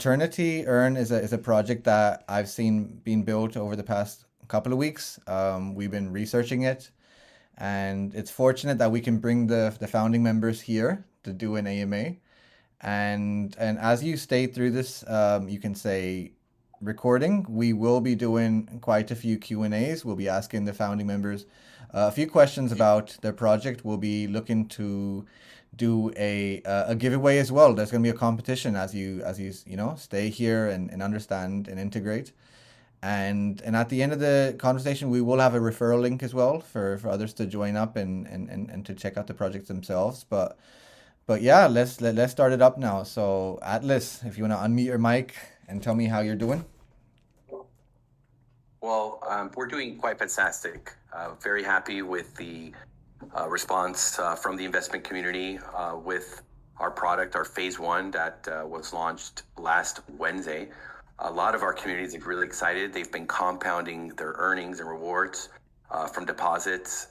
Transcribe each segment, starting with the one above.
Eternity Earn is a project that I've seen being built over the past couple of weeks. We've been researching it, and it's fortunate that we can bring the founding members here to do an AMA. And as you stay through this, you can say recording. We will be doing quite a few Q&As. We'll be asking the founding members a few questions about their project. We'll be looking to do a giveaway as well. There's going to be a competition as you stay here and understand and integrate. And at the end of the conversation, we will have a referral link as well for others to join up and to check out the projects themselves. But yeah, let's start it up now. So Atlas, if you want to unmute your mic and tell me how you're doing. Well, we're doing quite fantastic. Very happy with the response from the investment community with our product, our phase one that was launched last Wednesday. A lot of our communities are really excited. They've been compounding their earnings and rewards from deposits,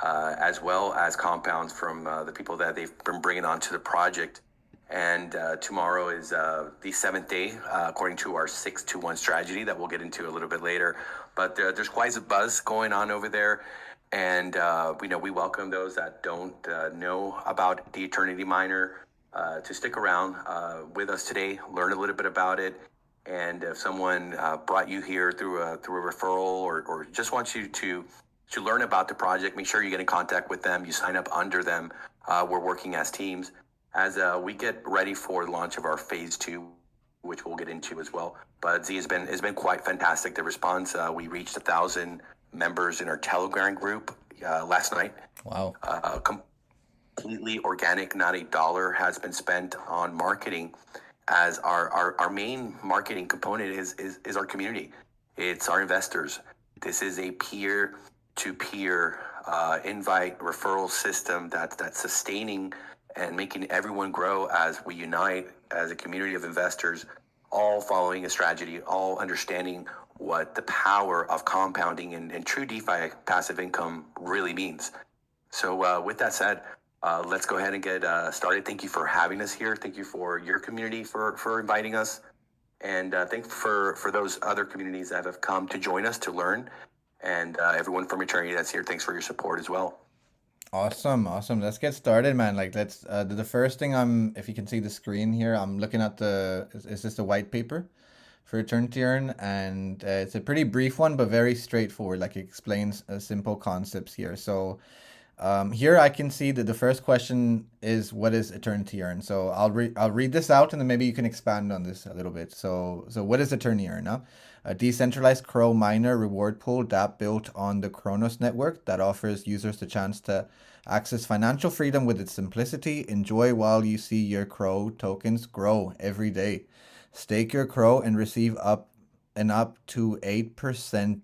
as well as compounds from the people that they've been bringing onto the project. And tomorrow is the seventh day, according to our 6-2-1 strategy that we'll get into a little bit later. But there's quite a buzz going on over there. And we welcome those that don't know about the Eternity Miner to stick around with us today, learn a little bit about it. And if someone brought you here through a referral or just wants you to learn about the project, make sure you get in contact with them. You sign up under them. We're working as teams as we get ready for the launch of our phase two, which we'll get into as well. But Z has been quite fantastic. The response, we reached 1,000 members in our Telegram group last night. Wow. Completely organic, not a dollar has been spent on marketing, as our main marketing component is our community. It's our investors. This is a peer-to-peer invite referral system that's sustaining and making everyone grow as we unite as a community of investors, all following a strategy, all understanding what the power of compounding and true DeFi passive income really means. So with that said, let's go ahead and get started. Thank you for having us here. Thank you for your community for inviting us. And thanks for those other communities that have come to join us to learn. And everyone from Eternity that's here, thanks for your support as well. Awesome. Let's get started, man. Like, let's the first thing if you can see the screen here, I'm looking at is this the white paper for Eternity Earn? And it's a pretty brief one, but very straightforward. Like, it explains simple concepts here. So here I can see that the first question is, what is Eternity Earn? So I'll read this out, and then maybe you can expand on this a little bit. So what is Eternity Earn? Huh? A decentralized CRO miner reward pool dApp built on the Kronos network that offers users the chance to access financial freedom with its simplicity. Enjoy while you see your CRO tokens grow every day. Stake your CRO and receive up to 8%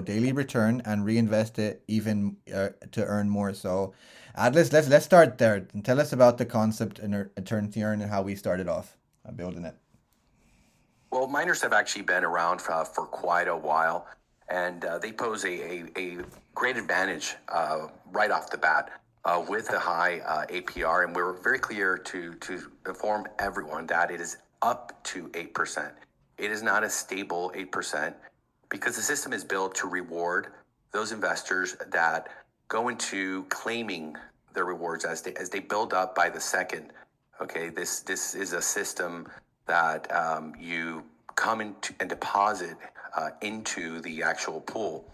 daily return, and reinvest it even to earn more. So Atlas, let's start there and tell us about the concept in Eternity Earn and how we started off building it. Well, miners have actually been around for quite a while, and they pose a great advantage right off the bat with the high APR. And we're very clear to inform everyone that it is up to 8%. It is not a stable 8%, because the system is built to reward those investors that go into claiming their rewards as they build up by the second. Okay, this is a system that you come into and deposit into the actual pool.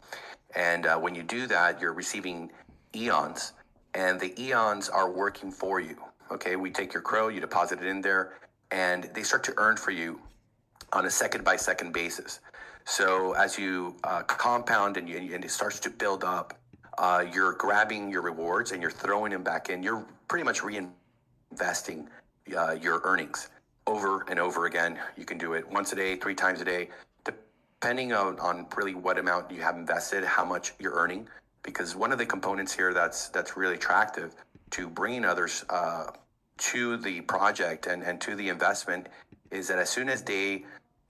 And when you do that, you're receiving eons, and the eons are working for you. Okay, we take your CRO, you deposit it in there, and they start to earn for you on a second-by-second basis. So as you compound and it starts to build up, you're grabbing your rewards and you're throwing them back in. You're pretty much reinvesting your earnings over and over again. You can do it once a day, 3 times a day, depending on really what amount you have invested, how much you're earning. Because one of the components here that's really attractive to bringing others to the project and to the investment is that as soon as they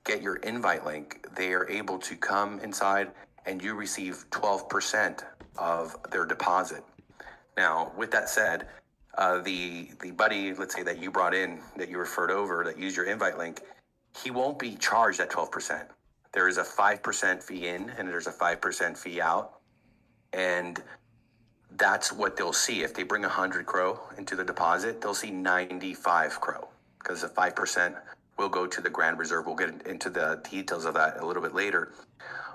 get your invite link, they are able to come inside and you receive 12% of their deposit. Now, with that said, the buddy, let's say that you brought in, that you referred over, that used your invite link, he won't be charged at 12%. There is a 5% fee in and there's a 5% fee out. And that's what they'll see. If they bring 100 CRO into the deposit, they'll see 95 CRO because the 5% will go to the grand reserve. We'll get into the details of that a little bit later.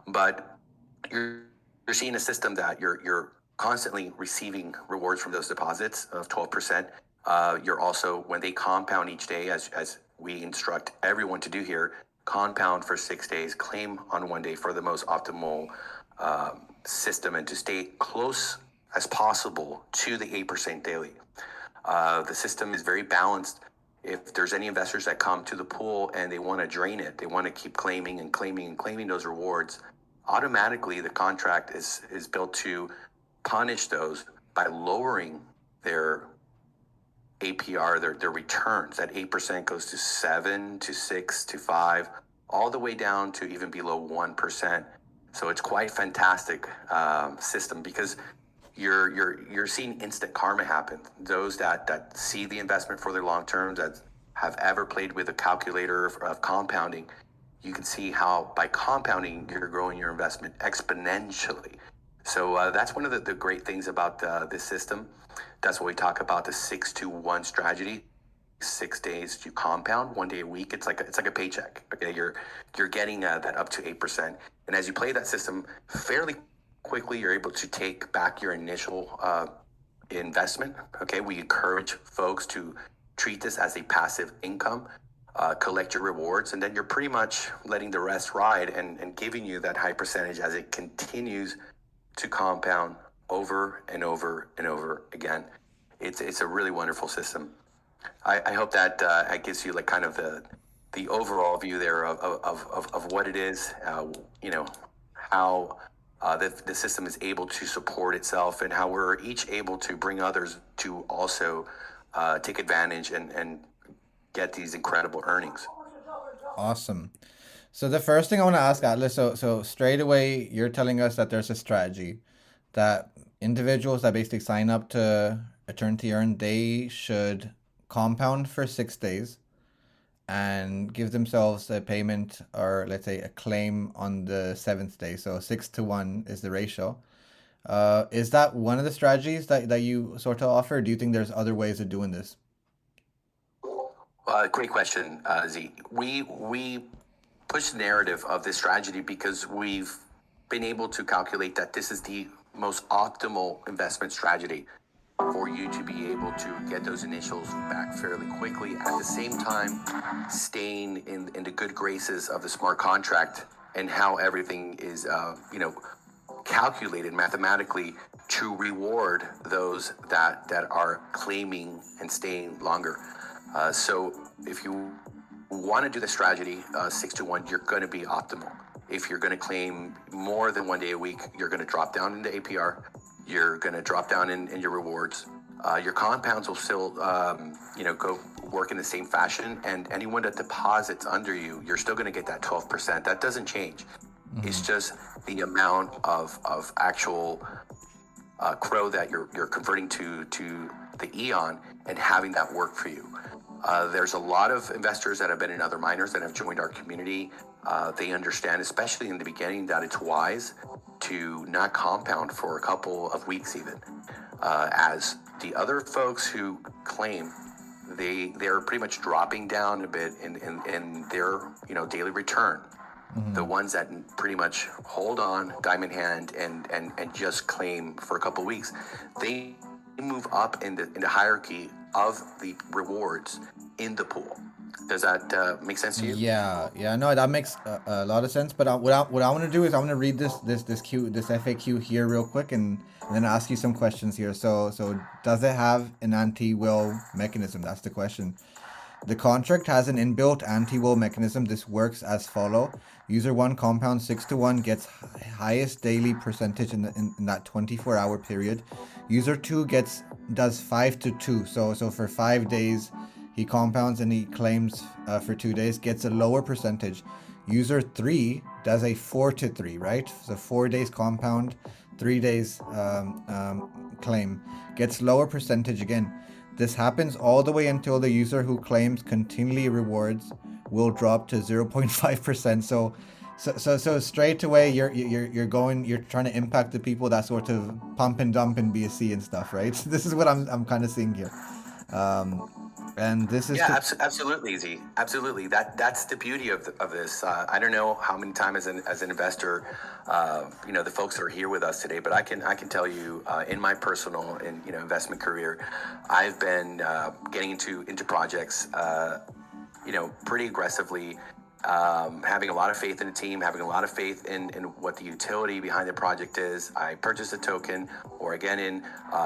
But you're seeing a system that you're constantly receiving rewards from those deposits of 12%. You're also, when they compound each day, as we instruct everyone to do here, compound for 6 days, claim on 1 day for the most optimal system, and to stay close as possible to the 8% daily. The system is very balanced. If there's any investors that come to the pool and they want to drain it, they want to keep claiming and claiming and claiming those rewards, automatically the contract is built to punish those by lowering their APR, their returns. That 8% goes to 7 to 6 to 5, all the way down to even below 1%. So it's quite fantastic system, because you're seeing instant karma happen. Those that see the investment for their long term, that have ever played with a calculator of compounding, you can see how by compounding you're growing your investment exponentially. So that's one of the great things about this system. That's what we talk about, the 6-to-1 strategy. 6 days you compound, 1 day a week. It's like a paycheck. Okay, you're getting that up to 8%, and as you play that system fairly quickly, you're able to take back your initial investment. Okay, we encourage folks to treat this as a passive income, collect your rewards, and then you're pretty much letting the rest ride and giving you that high percentage as it continues to compound over and over and over again. It's a really wonderful system. I hope that it gives you like kind of the overall view there of what it is, how the system is able to support itself, and how we're each able to bring others to also take advantage and get these incredible earnings. Awesome. So the first thing I want to ask Atlas, so straight away you're telling us that there's a strategy that individuals that basically sign up to Eternity Earn, they should compound for 6 days and give themselves a payment, or let's say a claim, on the 7th day. So 6-to-1 is the ratio. Is that one of the strategies that you sort of offer? Or do you think there's other ways of doing this? Great question, Z. We push the narrative of this strategy because we've been able to calculate that this is the most optimal investment strategy for you to be able to get those initials back fairly quickly, at the same time staying in the good graces of the smart contract, and how everything is calculated mathematically to reward those that are claiming and staying longer. So if you want to do the strategy 6-to-1, you're going to be optimal. If you're going to claim more than 1 day a week, you're going to drop down in the APR. You're going to drop down in your rewards. Your compounds will still, go work in the same fashion. And anyone that deposits under you, you're still going to get that 12%. That doesn't change. Mm-hmm. It's just the amount of actual CRO that you're converting to the Eon and having that work for you. There's a lot of investors that have been in other miners that have joined our community. They understand, especially in the beginning, that it's wise to not compound for a couple of weeks even. As the other folks who claim, they're pretty much dropping down a bit in their daily return. Mm-hmm. The ones that pretty much hold on, diamond hand, and just claim for a couple of weeks, they move up in the hierarchy of the rewards in the pool. Does that make sense to you? Yeah, no, that makes a lot of sense. But what I want to do is I want to read this FAQ here real quick, and then ask you some questions here. So does it have an anti-will mechanism? That's the question. The contract has an inbuilt anti-will mechanism. This works as follow. User 1 compounds 6-to-1, gets highest daily percentage in that 24-hour period. User 2 does 5-to-2. So for 5 days he compounds and he claims for 2 days, gets a lower percentage. User 3 does a 4-to-3, right? So 4 days compound, 3 days claim, gets lower percentage again. This happens all the way until the user who claims continually rewards will drop to 0.5%. So straight away you're trying to impact the people that sort of pump and dump in BSC and stuff, right? This is what I'm kind of seeing here. And this is Yeah, to absolutely, Z. Absolutely. That's the beauty of this. I don't know how many times as an investor, the folks that are here with us today, but I can tell you, in my personal and investment career, I've been getting into projects, pretty aggressively, having a lot of faith in the team, having a lot of faith in what the utility behind the project is. I purchase a token, or again, in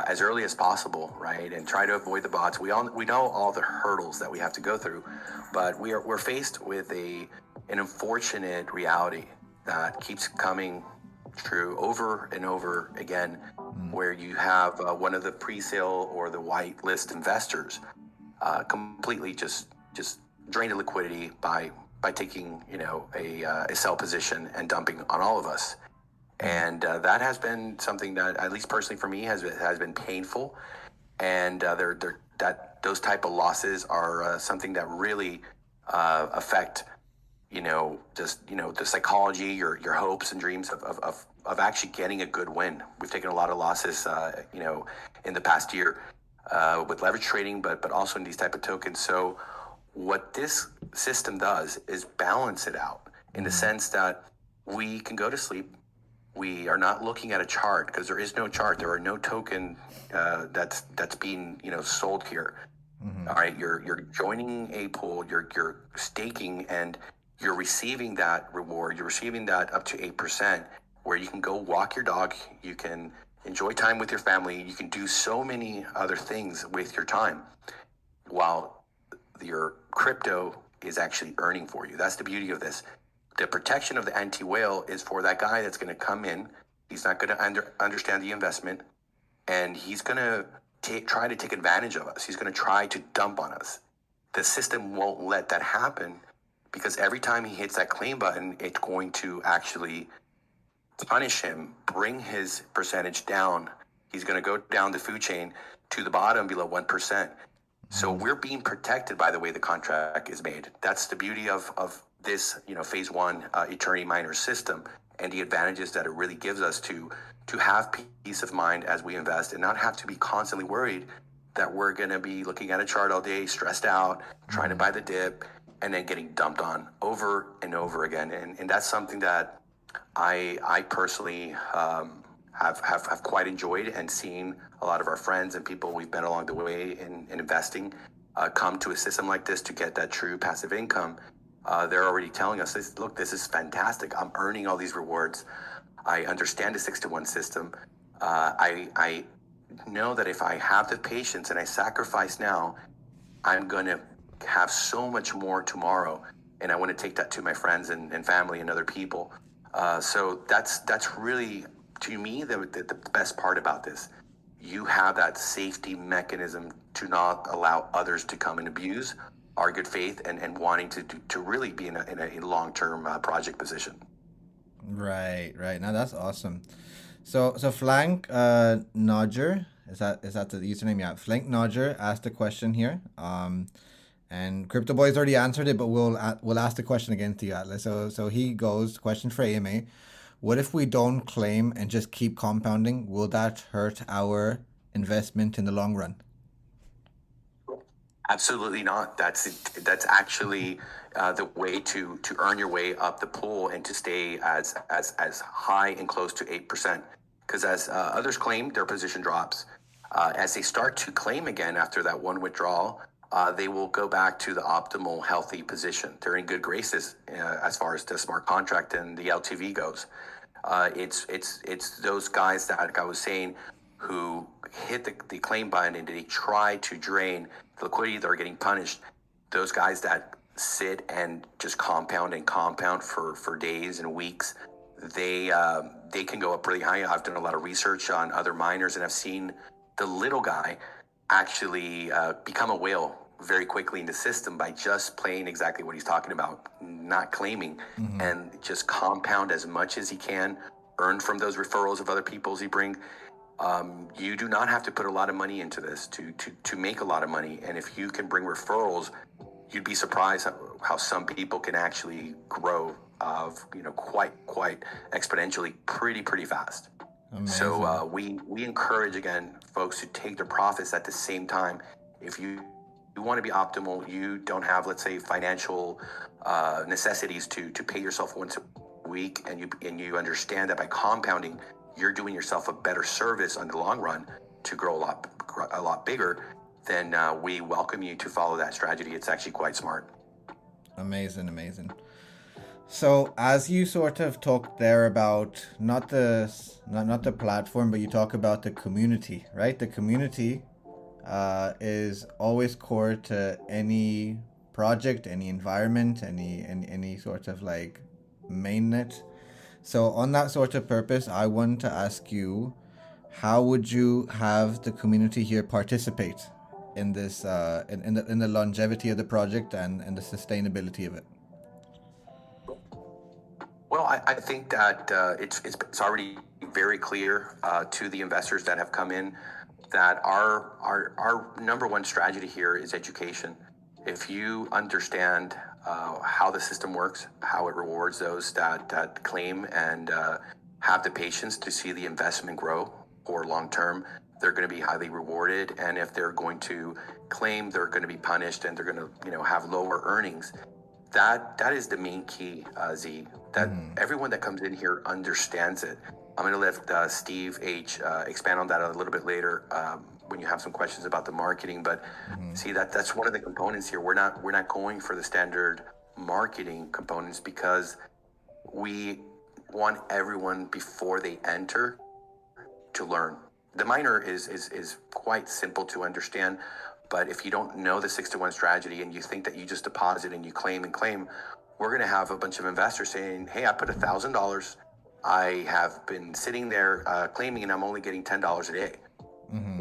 as early as possible, right, and try to avoid the bots. We know all the hurdles that we have to go through, but we're faced with an unfortunate reality that keeps coming true over and over again, where you have one of the pre-sale or the whitelist investors completely just drain the liquidity by taking a sell position and dumping on all of us. And that has been something that, at least personally for me, has been painful. And those type of losses are something that really affect the psychology, your hopes and dreams of actually getting a good win. We've taken a lot of losses in the past year with leverage trading, but also in these type of tokens. So what this system does is balance it out in the sense that we can go to sleep. We are not looking at a chart, because there is no chart. There are no token that's being sold here. All right, you're joining a pool. You're staking, and you're receiving that reward. You're receiving that up to 8%, where you can go walk your dog. You can enjoy time with your family. You can do so many other things with your time, while your crypto is actually earning for you. That's the beauty of this. The protection of the anti-whale is for that guy that's going to come in. He's not going to understand the investment, and he's going to try to take advantage of us. He's going to try to dump on us. The system won't let that happen, because every time he hits that claim button, it's going to actually punish him, bring his percentage down. He's going to go down the food chain to the bottom below 1%. So we're being protected by the way the contract is made. That's the beauty of this, phase one eternity miner system, and the advantages that it really gives us to have peace of mind as we invest, and not have to be constantly worried that we're going to be looking at a chart all day, stressed out, trying to buy the dip, and then getting dumped on over and over again. And that's something that I personally have quite enjoyed, and seen a lot of our friends and people we've met along the way in investing come to a system like this to get that true passive income. They're already telling us, look, this is fantastic. I'm earning all these rewards. I understand the 6-to-1 system. I know that if I have the patience and I sacrifice now, I'm going to have so much more tomorrow. And I want to take that to my friends and family and other people. So that's really, to me, the best part about this. You have that safety mechanism to not allow others to come and abuse our good faith and wanting to really be in a long-term project position. Right. Now that's awesome. So Flank Nodger, is that the username? Yeah, Flank Nodger asked a question here. And Crypto Boys already answered it, but we'll ask the question again to you, Atlas. So he goes, question for AMA: what if we don't claim and just keep compounding? Will that hurt our investment in the long run? Absolutely not. That's actually the way to earn your way up the pool and to stay as high and close to 8%. Because as others claim, their position drops. As they start to claim again after that one withdrawal, they will go back to the optimal healthy position. They're in good graces as far as the smart contract and the LTV goes. It's those guys that, like I was saying, who hit the claim button and they try to drain the liquidity, they're getting punished. Those guys that sit and just compound for days and weeks, they can go up really high. I've done a lot of research on other miners, and I've seen the little guy actually become a whale very quickly in the system by just playing exactly what he's talking about, not claiming, and just compound as much as he can, earn from those referrals of other people he brings. You do not have to put a lot of money into this to make a lot of money. And if you can bring referrals, you'd be surprised how some people can actually grow quite exponentially pretty fast. Amazing. So we encourage, again, folks to take their profits at the same time. If you want to be optimal, you don't have, let's say, financial necessities to pay yourself once a week, and you understand that by compounding, you're doing yourself a better service on the long run to grow a lot bigger, then we welcome you to follow that strategy. It's actually quite smart. Amazing. So as you sort of talked there about not the platform, but you talk about the community, right? The community is always core to any project, any environment, any sort of like mainnet. So on that sort of purpose, I want to ask you, how would you have the community here participate in this in the longevity of the project and the sustainability of it? Well, I think that it's already very clear to the investors that have come in that our number one strategy here is education. If you understand how the system works, how it rewards those that claim and have the patience to see the investment grow for long term, they're going to be highly rewarded. And if they're going to claim, they're going to be punished, and they're going to have lower earnings. That is the main key, Z. That everyone that comes in here understands it. I'm going to let Steve H expand on that a little bit later when you have some questions about the marketing. But see, that's one of the components here. We're not going for the standard marketing components because we want everyone before they enter to learn. The miner is quite simple to understand. But if you don't know the 6-to-1 strategy and you think that you just deposit and you claim, we're going to have a bunch of investors saying, hey, I put $1,000. I have been sitting there claiming, and I'm only getting $10 a day.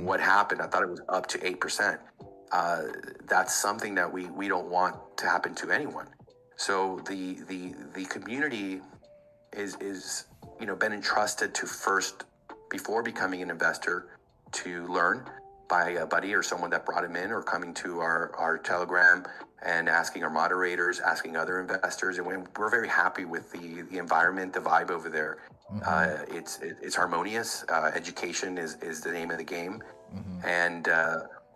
What happened? I thought it was up to 8%. That's something that we don't want to happen to anyone. So the community is been entrusted to first, before becoming an investor, to learn by a buddy or someone that brought him in, or coming to our Telegram and asking our moderators, asking other investors. And we're very happy with the environment, the vibe over there. It's harmonious. Education is the name of the game. And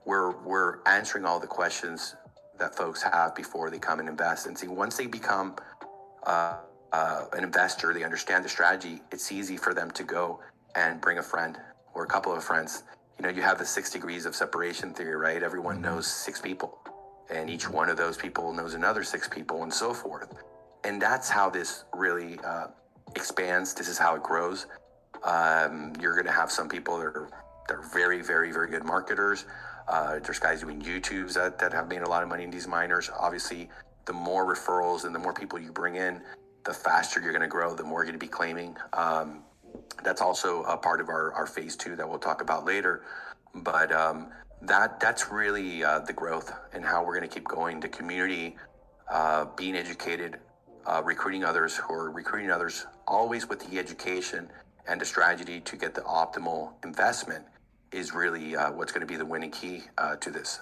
we're answering all the questions that folks have before they come and invest. And see, once they become an investor, they understand the strategy, it's easy for them to go and bring a friend or a couple of friends. You have the 6 degrees of separation theory, right? Everyone knows 6 people, and each one of those people knows another 6 people, and so forth. And that's how this really expands. This is how it grows. You're going to have some people that are very, very, very good marketers. There's guys doing YouTubes that have made a lot of money in these miners. Obviously, the more referrals and the more people you bring in, the faster you're going to grow, the more you're going to be claiming. That's also a part of our phase 2 that we'll talk about later. But that's really the growth and how we're going to keep going. The community, being educated, recruiting others who are recruiting others, always with the education and the strategy to get the optimal investment, is really what's going to be the winning key to this.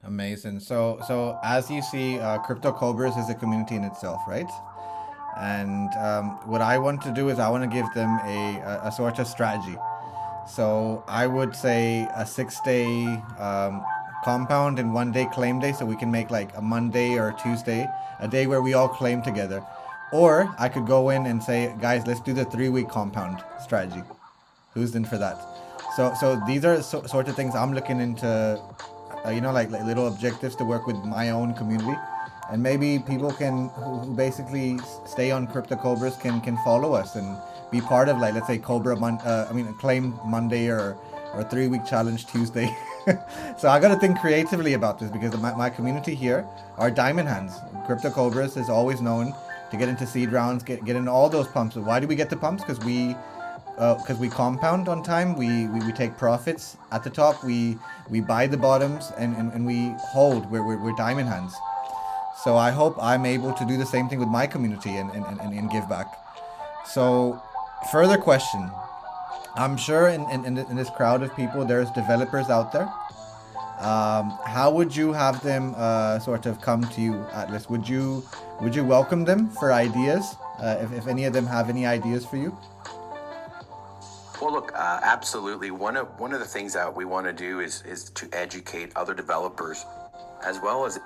Amazing. So as you see, Crypto Cobras is a community in itself, right? And what I want to do is I want to give them a sort of strategy. So I would say a 6-day compound and 1-day claim day, so we can make like a Monday or a Tuesday, a day where we all claim together. Or I could go in and say, guys, let's do the 3-week compound strategy. Who's in for that? So these are sort of things I'm looking into, like little objectives to work with my own community. And maybe people who basically stay on Crypto Cobras can follow us and be part of, like, let's say claim Monday or 3-week challenge Tuesday. So I got to think creatively about this, because my community here are diamond hands. Crypto Cobras is always known to get into seed rounds, get into all those pumps. Why do we get the pumps? Because we compound on time. We take profits at the top. We buy the bottoms and we hold. We're diamond hands. So I hope I'm able to do the same thing with my community and give back. So, further question. I'm sure in this crowd of people, there's developers out there. How would you have them sort of come to you, Atlas? Would you welcome them for ideas? If any of them have any ideas for you? Well, look, absolutely. One of the things that we want to do is to educate other developers as well as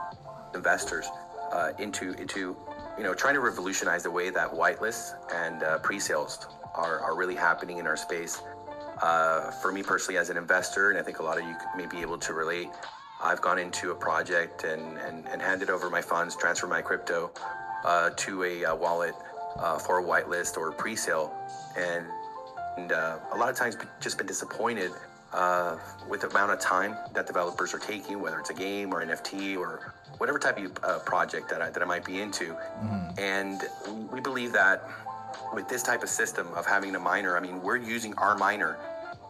investors into trying to revolutionize the way that whitelists and pre-sales are really happening in our space. For me personally, as an investor, and I think a lot of you may be able to relate, I've gone into a project and handed over my funds, transferred my crypto to a wallet for a whitelist or a pre-sale, and a lot of times just been disappointed with the amount of time that developers are taking, whether it's a game or NFT or whatever type of project that I might be into. And we believe that with this type of system of having a miner, I mean, we're using our miner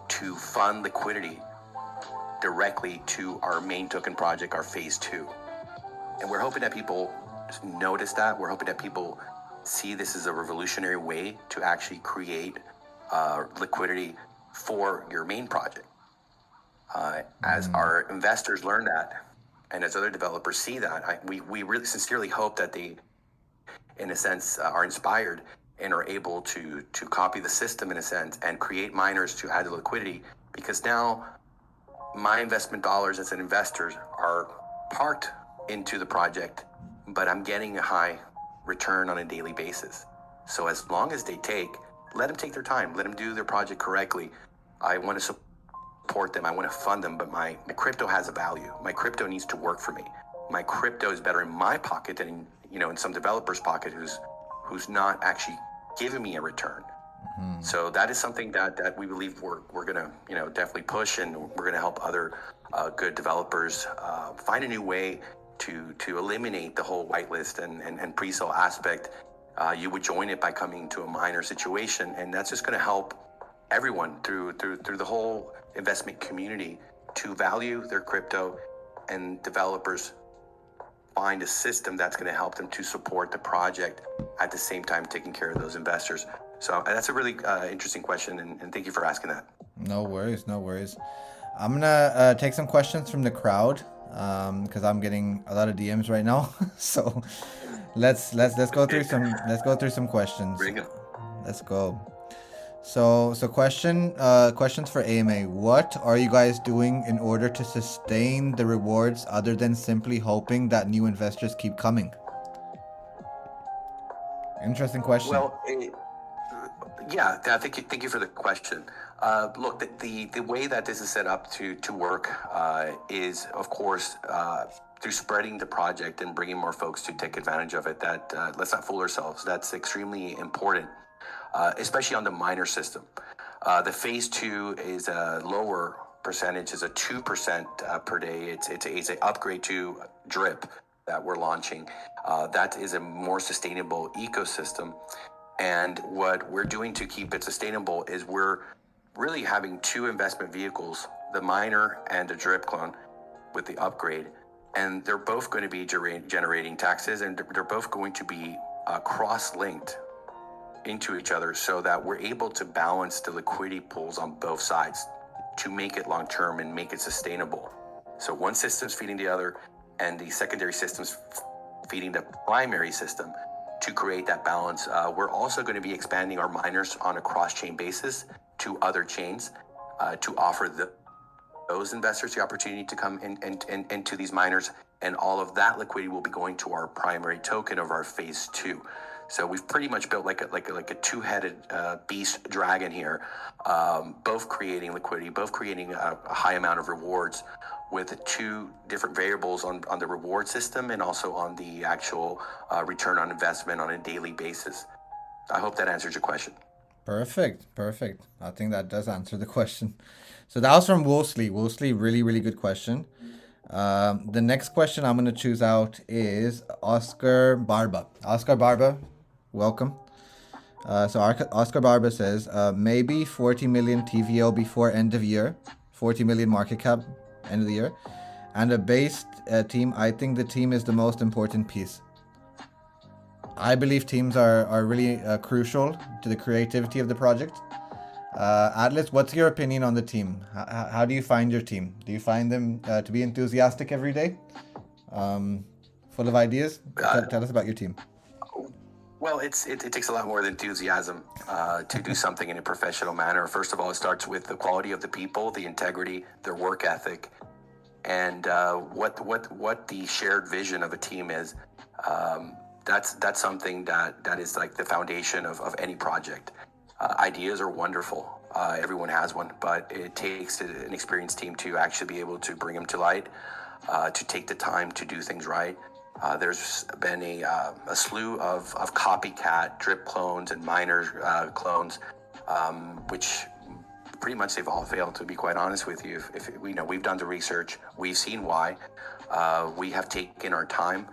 to fund liquidity directly to our main token project, our phase 2. And we're hoping that people notice that. We're hoping that people see this as a revolutionary way to actually create liquidity for your main project. As our investors learn that, and as other developers see that, we really sincerely hope that they, in a sense, are inspired and are able to copy the system in a sense and create miners to add the liquidity, because now my investment dollars as an investor are parked into the project, but I'm getting a high return on a daily basis. So as long as they let them take their time, let them do their project correctly. I want to support them, I want to fund them, but my crypto has a value. My crypto needs to work for me. My crypto is better in my pocket than in some developer's pocket who's not actually giving me a return. So that is something that we believe we're gonna definitely push, and we're gonna help other good developers find a new way to eliminate the whole whitelist and pre-sale aspect. You would join it by coming to a miner situation, and that's just going to help everyone through the whole investment community to value their crypto, and developers find a system that's going to help them to support the project at the same time taking care of those investors. So that's a really interesting question, and thank you for asking that. No worries, no worries. I'm gonna take some questions from the crowd because I'm getting a lot of DMs right now. So let's go through some questions. Very good. Let's go. So questions for AMA. What are you guys doing in order to sustain the rewards other than simply hoping that new investors keep coming? Interesting question. Well, yeah, thank you for the question. Look, the way that this is set up to work is, of course, through spreading the project and bringing more folks to take advantage of it. That let's not fool ourselves. That's extremely important, especially on the miner system. The phase 2 is a lower percentage, is a 2% per day. It's an upgrade to drip that we're launching. That is a more sustainable ecosystem. And what we're doing to keep it sustainable is we're really having 2 investment vehicles, the miner and the drip clone with the upgrade. And they're both going to be generating taxes, and they're both going to be cross-linked into each other so that we're able to balance the liquidity pools on both sides to make it long-term and make it sustainable. So one system's feeding the other, and the secondary system's feeding the primary system to create that balance. We're also going to be expanding our miners on a cross-chain basis to other chains to offer those investors the opportunity to come into these miners, and all of that liquidity will be going to our primary token of our phase 2. So we've pretty much built like a 2-headed beast dragon here, both creating liquidity, both creating a high amount of rewards, with 2 different variables on the reward system and also on the actual return on investment on a daily basis. I hope that answers your question. Perfect. I think that does answer the question. So that was from Wolseley. Wolseley, really, really good question. The next question I'm going to choose out is Oscar Barba. Oscar Barba, welcome. So Oscar Barba says, maybe 40 million TVO before end of year, 40 million market cap end of the year, and a based team. I think the team is the most important piece. I believe teams are really crucial to the creativity of the project. Atlas, what's your opinion on the team? How do you find your team? Do you find them to be enthusiastic every day? Um, Full of ideas? Uh, Tell us about your team. well, it takes a lot more than enthusiasm to do something in a professional manner. First of all, it starts with the quality of the people, the integrity, their work ethic, and what the shared vision of a team is. That's something that is like the foundation of any project. Ideas are wonderful. Everyone has one, but it takes an experienced team to actually be able to bring them to light, to take the time to do things right. There's been a slew of copycat drip clones and minor clones, which pretty much they've all failed. To be quite honest with you, if we know, we've done the research, we've seen why. We have taken our time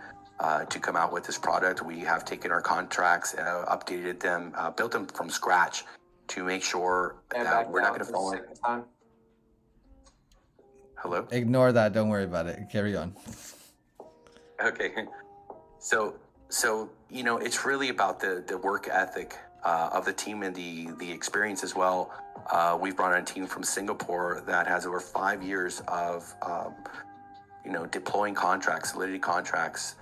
to come out with this product. We have taken our contracts, updated them, built them from scratch to make sure that we're not going to fall in. Hello? Ignore that. Don't worry about it. Carry on. Okay. So it's really about the work ethic of the team and the experience as well. We've brought on a team from Singapore that has over 5 years of deploying contracts, solidity contracts,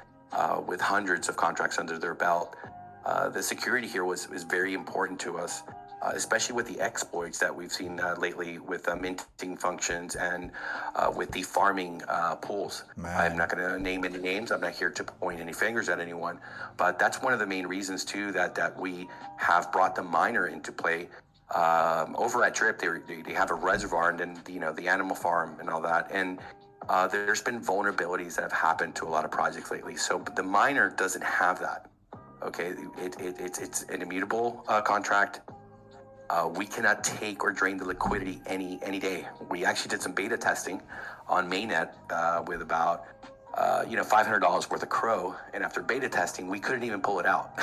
with hundreds of contracts under their belt. The security here was very important to us, especially with the exploits that we've seen lately with minting functions and with the farming pools. I'm not going to name any names. I'm not here to point any fingers at anyone, but that's one of the main reasons too that we have brought the miner into play. Over at Drip, they have a reservoir and then the animal farm and all that, and there's been vulnerabilities that have happened to a lot of projects lately. So the miner doesn't have that. Okay, it's an immutable contract. We cannot take or drain the liquidity any day. We actually did some beta testing on mainnet with about $500 worth of CRO, and after beta testing, we couldn't even pull it out.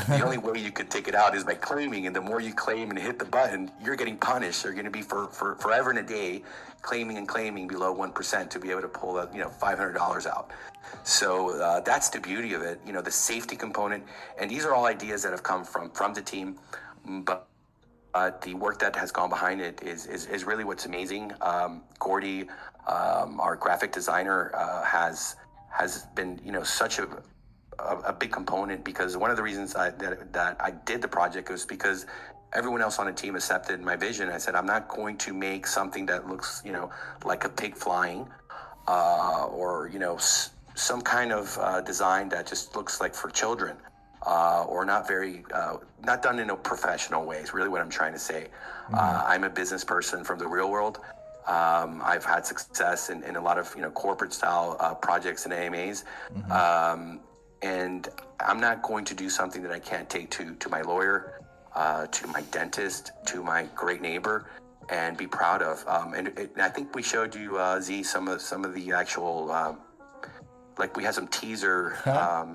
The only way you could take it out is by claiming, and the more you claim and hit the button, you're getting punished. You're going to be for forever and a day claiming and claiming below 1% to be able to pull that $500 out. So that's the beauty of it, the safety component, and these are all ideas that have come from the team, but the work that has gone behind it is really what's amazing. Gordy, our graphic designer, has been such a big component, because one of the reasons that I did the project was because everyone else on the team accepted my vision. I said, I'm not going to make something that looks like a pig flying, or some kind of design that just looks like for children. Or not done in a professional way is really what I'm trying to say. I'm a business person from the real world. I've had success in a lot of corporate style projects and AMAs, and I'm not going to do something that I can't take to my lawyer, to my dentist, to my great neighbor, and be proud of. And I think we showed you, Z, some of the actual, like we had some teaser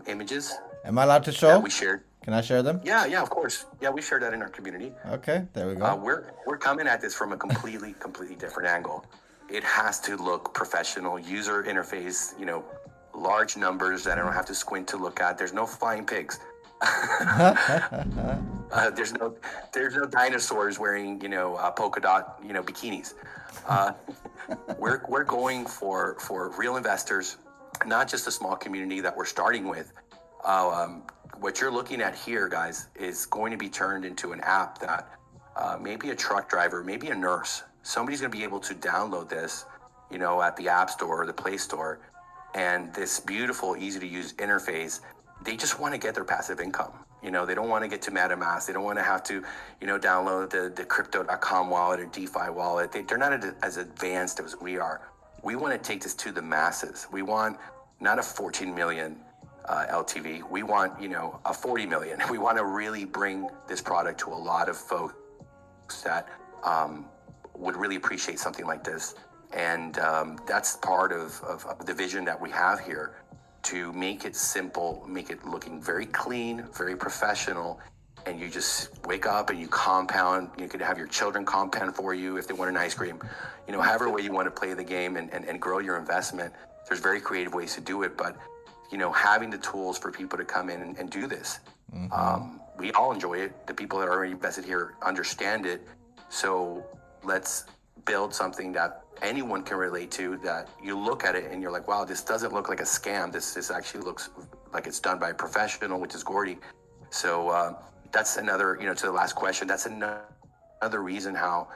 images. Am I allowed to show? That we shared. Can I share them? Yeah, of course. Yeah, we shared that in our community. Okay, there we go. We're coming at this from a completely different angle. It has to look professional, user interface, large numbers that I don't have to squint to look at. There's no flying pigs. There's no dinosaurs wearing polka dot bikinis. We're going for real investors, not just a small community that we're starting with. What you're looking at here, guys, is going to be turned into an app that maybe a truck driver, maybe a nurse, somebody's going to be able to download this, at the App Store or the Play Store, and this beautiful, easy to use interface. They just want to get their passive income. They don't want to get to MetaMask. They don't want to have to, download the crypto.com wallet or DeFi wallet. They're not as advanced as we are. We want to take this to the masses. We want not a 14 million LTV. We want, a 40 million. We want to really bring this product to a lot of folks that would really appreciate something like this. And that's part of the vision that we have here, to make it simple, make it looking very clean, very professional. And you just wake up and you compound. You could have your children compound for you if they want an ice cream. However way you want to play the game and grow your investment. There's very creative ways to do it, but having the tools for people to come in and do this. We all enjoy it. The people that are already invested here understand it. So let's build something that anyone can relate to, that you look at it and you're like, wow, this doesn't look like a scam. This actually looks like it's done by a professional, which is Gordy. So that's another, to the last question, that's another reason how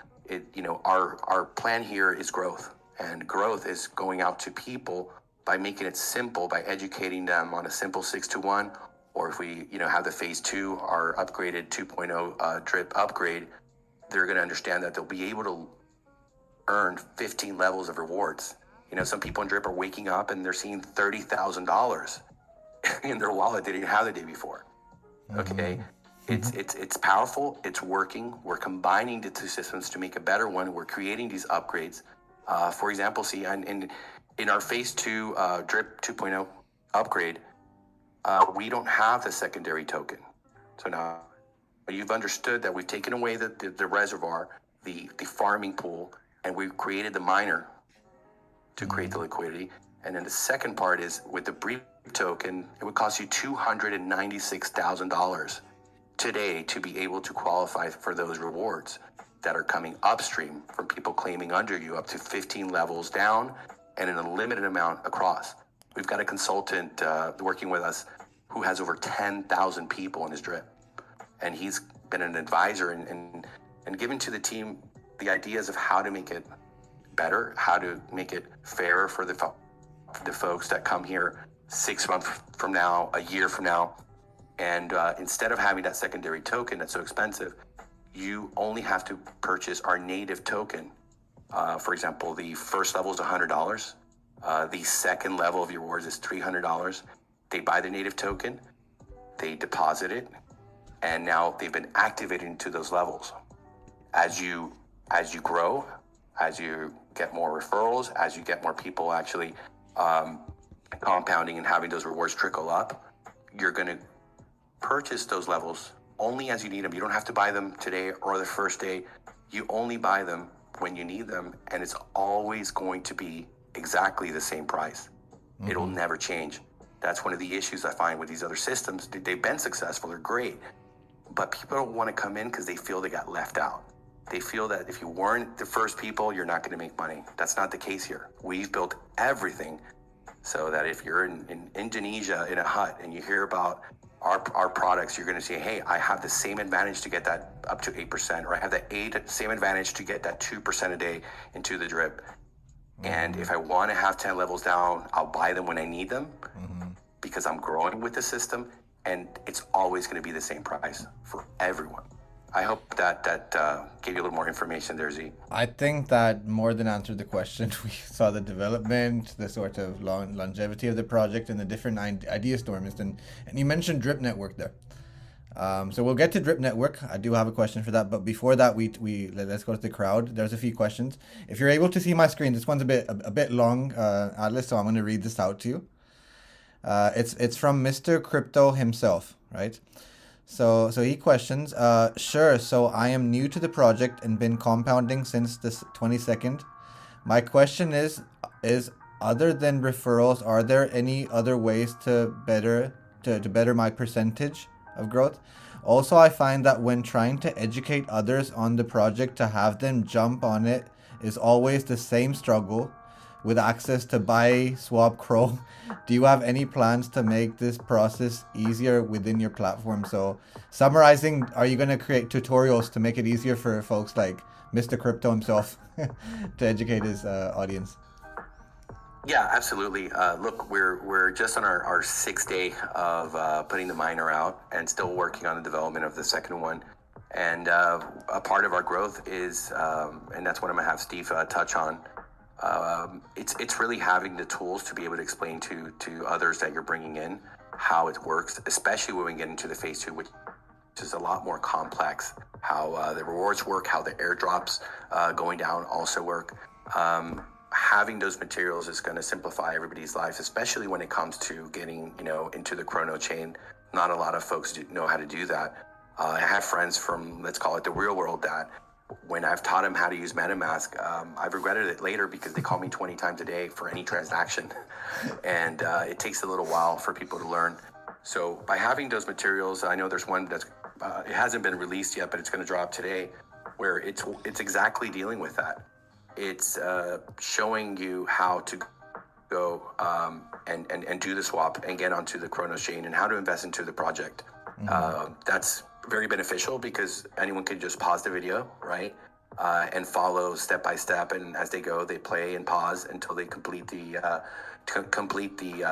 our plan here is growth, and growth is going out to people by making it simple, by educating them on a simple 6-to-1, or if we, have the phase 2, our upgraded 2.0 drip upgrade, they're going to understand that they'll be able to earn 15 levels of rewards. Some people in drip are waking up and they're seeing $30,000 in their wallet they didn't have the day before. Okay. It's powerful. It's working. We're combining the two systems to make a better one. We're creating these upgrades. For example, see, in our phase 2 drip 2.0 upgrade, we don't have the secondary token. So now you've understood that we've taken away the reservoir, the farming pool, and we've created the miner to create the liquidity. And then the second part is, with the brief token, it would cost you $296,000 today to be able to qualify for those rewards that are coming upstream from people claiming under you, up to 15 levels down and in a limited amount across. We've got a consultant working with us who has over 10,000 people in his drip, and he's been an advisor and given to the team the ideas of how to make it better, how to make it fairer for the folks that come here 6 months from now, a year from now. And instead of having that secondary token that's so expensive, you only have to purchase our native token. For example, the first level is $100. The second level of your rewards is $300. They buy the native token, they deposit it, and now they've been activated into those levels. As you grow, as you get more referrals, as you get more people actually compounding and having those rewards trickle up, you're going to purchase those levels only as you need them. You don't have to buy them today or the first day. You only buy them when you need them, and it's always going to be exactly the same price. It'll never change. That's one of the issues I find with these other systems. They've been successful, they're great, but people don't want to come in because they feel they got left out. They feel that if you weren't the first people, you're not going to make money. That's not the case here. We've built everything so that if you're in Indonesia in a hut and you hear about our products, you're going to say, hey, I have the same advantage to get that up to 8%, or I have the same advantage to get that 2% a day into the drip. And if I want to have 10 levels down, I'll buy them when I need them because I'm growing with the system, and it's always going to be the same price for everyone. I hope that gave you a little more information there, Z. I think that more than answered the question. We saw the development, the sort of longevity of the project, and the different idea storms. And you mentioned Drip Network there. So we'll get to Drip Network. I do have a question for that, but before that, let's go to the crowd. There's a few questions. If you're able to see my screen, this one's a bit long, Atlas, so I'm going to read this out to you. It's from Mr. Crypto himself, right? So he questions, sure, so I am new to the project and been compounding since the 22nd. My question is other than referrals, are there any other ways to better my percentage of growth? Also, I find that when trying to educate others on the project to have them jump on it is always the same struggle with access to buy swap CRO. Do you have any plans to make this process easier within your platform? So summarizing, are you going to create tutorials to make it easier for folks like Mr. Crypto himself to educate his audience? Yeah, absolutely. Look, we're just on our 6th day of putting the miner out and still working on the development of the second one. And a part of our growth is, and that's what I'm going to have Steve touch on, it's really having the tools to be able to explain to others that you're bringing in how it works, especially when we get into the phase 2, which is a lot more complex. How the rewards work, how the airdrops going down also work. Having those materials is going to simplify everybody's lives, especially when it comes to getting into the chrono chain. Not a lot of folks know how to do that. I have friends from, let's call it the real world, that when I've taught them how to use MetaMask, I've regretted it later because they call me 20 times a day for any transaction. And it takes a little while for people to learn. So by having those materials, I know there's one that's, it hasn't been released yet, but it's going to drop today. where it's exactly dealing with that. It's showing you how to go and do the swap and get onto the Chronos chain and how to invest into the project. That's very beneficial because anyone can just pause the video, right? And follow step by step, and as they go, they play and pause until they complete the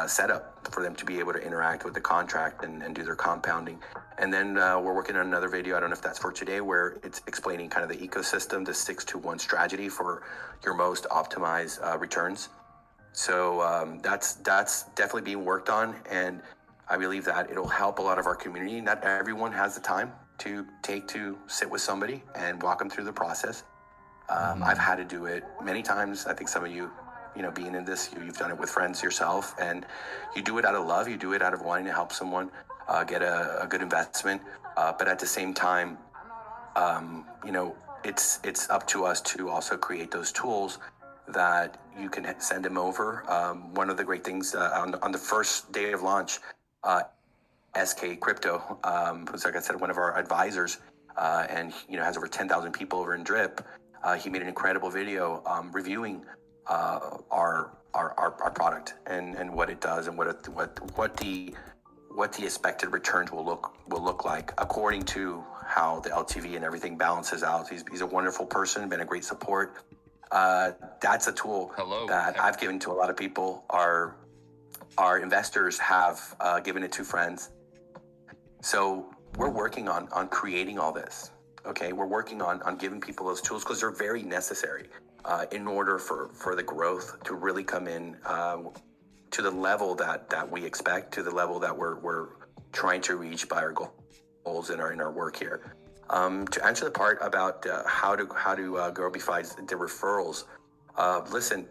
setup for them to be able to interact with the contract and do their compounding. And then we're working on another video. I don't know if that's for today, where it's explaining kind of the ecosystem, the 6-to-1 strategy for your most optimized returns. So that's definitely being worked on, and I believe that it'll help a lot of our community. Not everyone has the time to sit with somebody and walk them through the process. I've had to do it many times. I think some of you, being in this, you've done it with friends yourself, and you do it out of love. You do it out of wanting to help someone get a good investment. But at the same time, it's up to us to also create those tools that you can send them over. One of the great things on the first day of launch, SK Crypto, who's, like I said, one of our advisors, and has over 10,000 people over in Drip. He made an incredible video reviewing our product and what it does and what the expected returns will look like according to how the LTV and everything balances out. He's a wonderful person, been a great support. That's a tool that I've given to a lot of people. Our investors have given it to friends. So we're working on creating all this. Okay, we're working on giving people those tools because they're very necessary in order for the growth to really come in to the level that we expect, to the level that we're trying to reach by our goals in our work here. To answer the part about how to Growbify the referrals, listen,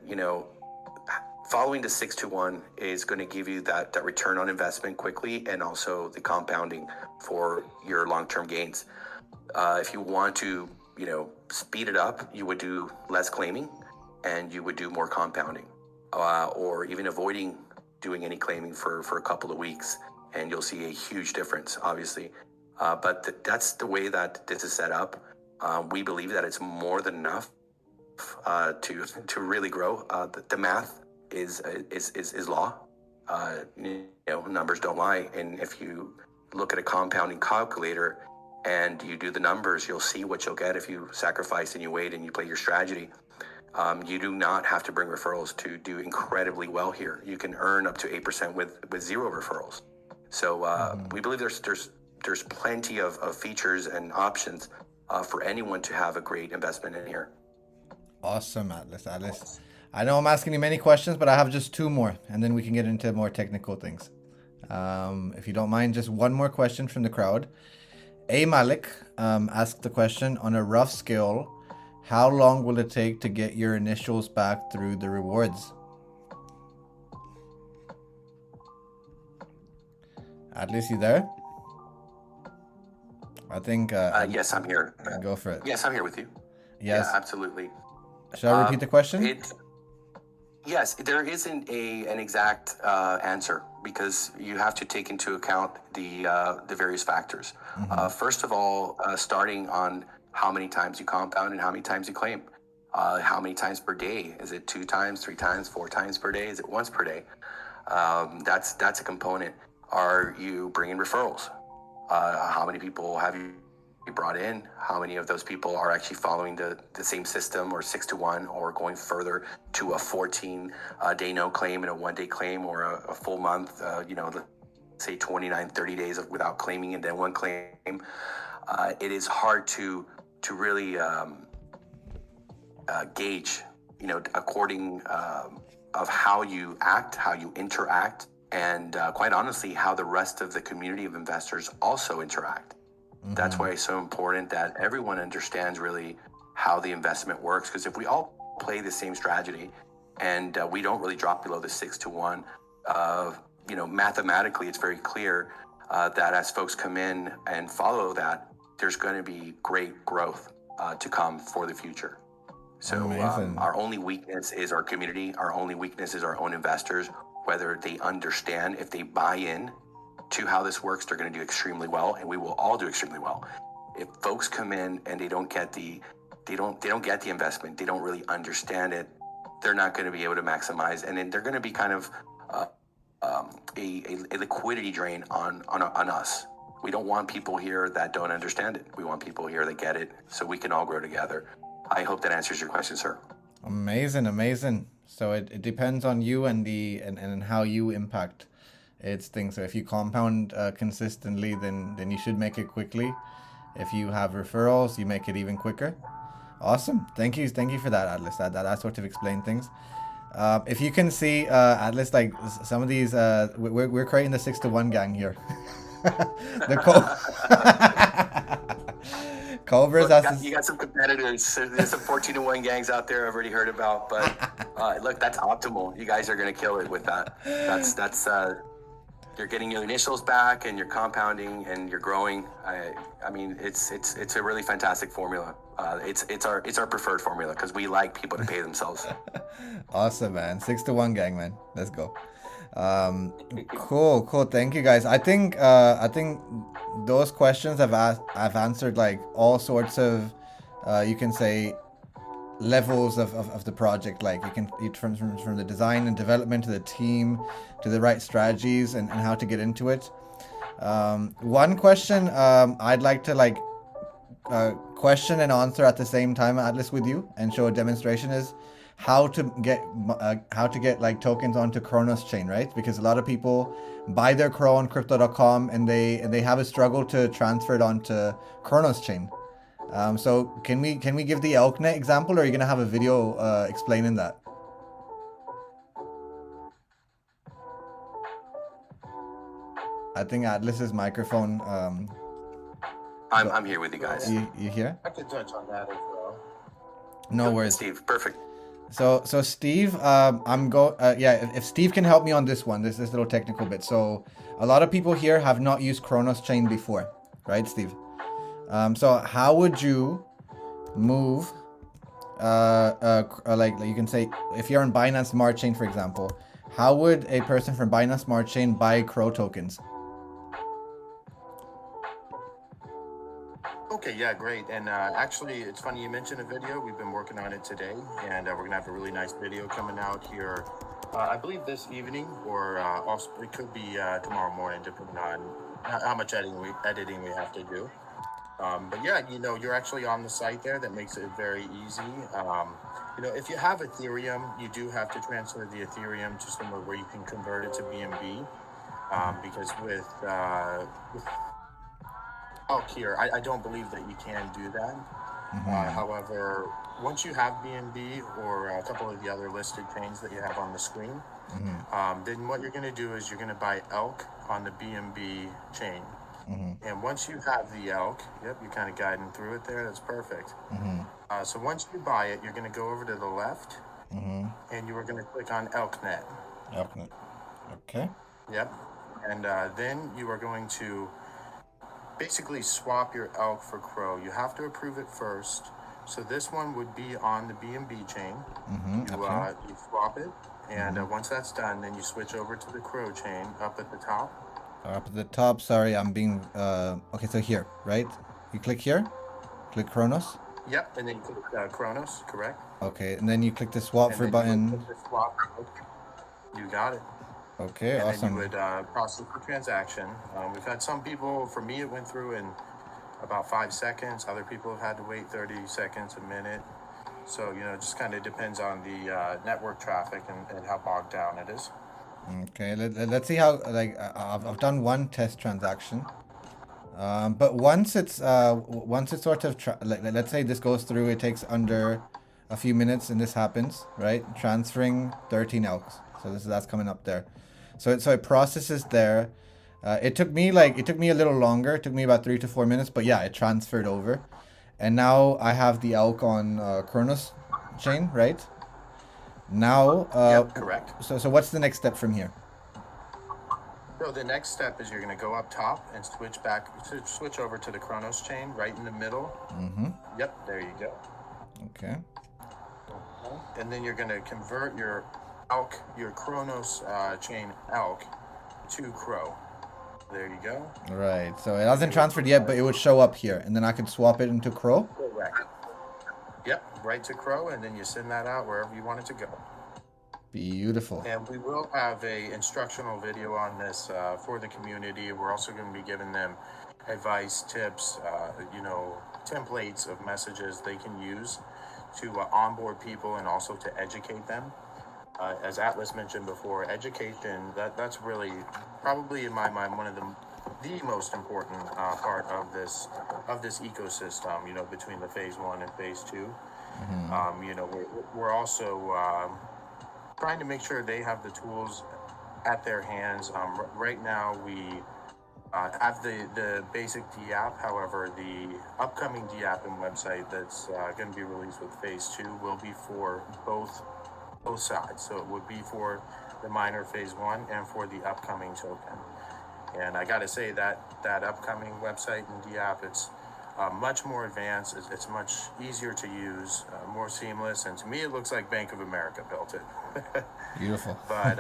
following the 6-to-1 is going to give you that return on investment quickly, and also the compounding for your long-term gains. If you want to, speed it up, you would do less claiming and you would do more compounding, or even avoiding doing any claiming for a couple of weeks, and you'll see a huge difference, obviously. But that's the way that this is set up. We believe that it's more than enough to really grow. The math is law. Numbers don't lie, and if you look at a compounding calculator and you do the numbers, you'll see what you'll get if you sacrifice and you wait and you play your strategy. You do not have to bring referrals to do incredibly well here. You can earn up to 8% with 0 referrals. So we believe there's plenty of features and options for anyone to have a great investment in here. Awesome, Atlas. I know I'm asking you many questions, but I have just 2 more, and then we can get into more technical things. If you don't mind, just one more question from the crowd. A Malik asked the question, on a rough scale, how long will it take to get your initials back through the rewards? Atlas, you there? I think... yes, I'm here. Go for it. Yes, I'm here with you. Yes. Yeah, absolutely. Should I repeat the question? Yes, there isn't an exact answer, because you have to take into account the various factors. First of all, starting on how many times you compound and how many times you claim. How many times per day? Is it 2 times, 3 times, 4 times per day? Is it once per day? That's a component. Are you bringing referrals? How many people have you brought in? How many of those people are actually following the same system, or 6-to-1, or going further to a 14-day no claim and a 1-day claim, or a full month, let's say 29, 30 days without claiming and then 1 claim? It is hard to really gauge, according of how you act, how you interact, and quite honestly, how the rest of the community of investors also interact. That's why it's so important that everyone understands really how the investment works, because if we all play the same strategy and we don't really drop below the 6-to-1, mathematically it's very clear that as folks come in and follow that, there's going to be great growth to come for the future. So our only weakness is our community. Our only weakness is our own investors. Whether they understand, if they buy in to how this works, they're going to do extremely well, and we will all do extremely well. if folks come in and they don't get the investment, they don't really understand it, they're not going to be able to maximize, and then they're going to be kind of a liquidity drain on us. We don't want people here that don't understand it. We want people here that get it, so we can all grow together. I hope that answers your question, sir. Amazing, amazing. So it depends on you and and how you impact its thing. So if you compound consistently, then you should make it quickly. If you have referrals, you make it even quicker. Awesome. Thank you for that, Atlas. That sort of explain things. If you can see, Atlas, like some of these, we're creating the 6-to-1 gang here. the Cobras. Look, you got some competitors. There's some 14-to-1 gangs out there I've already heard about, but look, that's optimal. You guys are going to kill it with that. That's you're getting your initials back, and you're compounding, and you're growing. I mean, it's a really fantastic formula. It's our preferred formula because we like people to pay themselves. Awesome, man. 6-to-1 gang, man. Let's go. Cool. Thank you, guys. I think those questions I've answered like all sorts of you can say levels of the project. Like you can from the design and development to the team to the right strategies and how to get into it. One question I'd like to like question and answer at the same time, Atlas, with you and show a demonstration is how to get like tokens onto Kronos chain, right? Because a lot of people buy their CRO on crypto.com and they have a struggle to transfer it onto Kronos chain. So can we give the ElkNet example, or are you gonna have a video explaining that? I think Atlas's microphone. I'm here with you guys. You here? I could touch on that as well. No worries, Steve. Perfect. So Steve, if Steve can help me on this one, this little technical bit. So a lot of people here have not used Kronos chain before, right, Steve? So how would you move, like you can say, if you're on Binance Smart Chain, for example, how would a person from Binance Smart Chain buy CRO tokens? Okay, yeah, great. And actually, it's funny you mentioned a video. We've been working on it today, and we're gonna have a really nice video coming out here. I believe this evening, or also it could be tomorrow morning, depending on how much editing we have to do. But yeah, you're actually on the site there. That makes it very easy. If you have Ethereum, you do have to transfer the Ethereum to somewhere where you can convert it to BNB. Because with Elk here, I don't believe that you can do that. However, once you have BNB or a couple of the other listed chains that you have on the screen, then what you're going to do is you're going to buy Elk on the BNB chain. And once you have the Elk, yep, you're kind of guiding through it there. That's perfect. So once you buy it, you're going to go over to the left, and you are going to click on ElkNet. ElkNet. Okay. Yep. And then you are going to basically swap your Elk for CRO. You have to approve it first. So this one would be on the BNB chain. You swap it, and once that's done, then you switch over to the CRO chain up at the top. Up at the top, sorry, I'm being, okay, so here, right? You click here, click Kronos. Yep, and then you click Kronos, correct? Okay, and then you click the swap for button. You got it. Okay, and awesome. And you would process the transaction. We've had some people, for me, it went through in about 5 seconds. Other people have had to wait 30 seconds, a minute. So, it just kind of depends on the network traffic and how bogged down it is. Okay, let's see how, like, I've done one test transaction. But once it's sort of, let's say this goes through, it takes under a few minutes and this happens, right? Transferring 13 elks. So that's coming up there. So it processes there. It took me a little longer. It took me about 3 to 4 minutes, but yeah, it transferred over. And now I have the elk on Kronos chain, right? Now, yep, correct. So what's the next step from here? So the next step is you're going to go up top and switch over to the Kronos chain right in the middle. Yep, there you go. Okay. And then you're going to convert your Kronos chain Elk to CRO. There you go. Right. So it hasn't transferred yet, but it would show up here, and then I could swap it into CRO. Correct. Yep, right to CRO, and then you send that out wherever you want it to go. Beautiful. And we will have a instructional video on this for the community. We're also going to be giving them advice, tips, templates of messages they can use to onboard people and also to educate them. As Atlas mentioned before, education, that's really probably in my mind one of the most important part of this ecosystem, between the phase 1 and phase 2. We're also trying to make sure they have the tools at their hands. Right now we have the basic DApp. However, the upcoming DApp and website that's going to be released with phase 2 will be for both sides. So it would be for the miner phase 1 and for the upcoming token. And I got to say that upcoming website and DApp, it's much more advanced. It's much easier to use, more seamless. And to me, it looks like Bank of America built it. Beautiful. But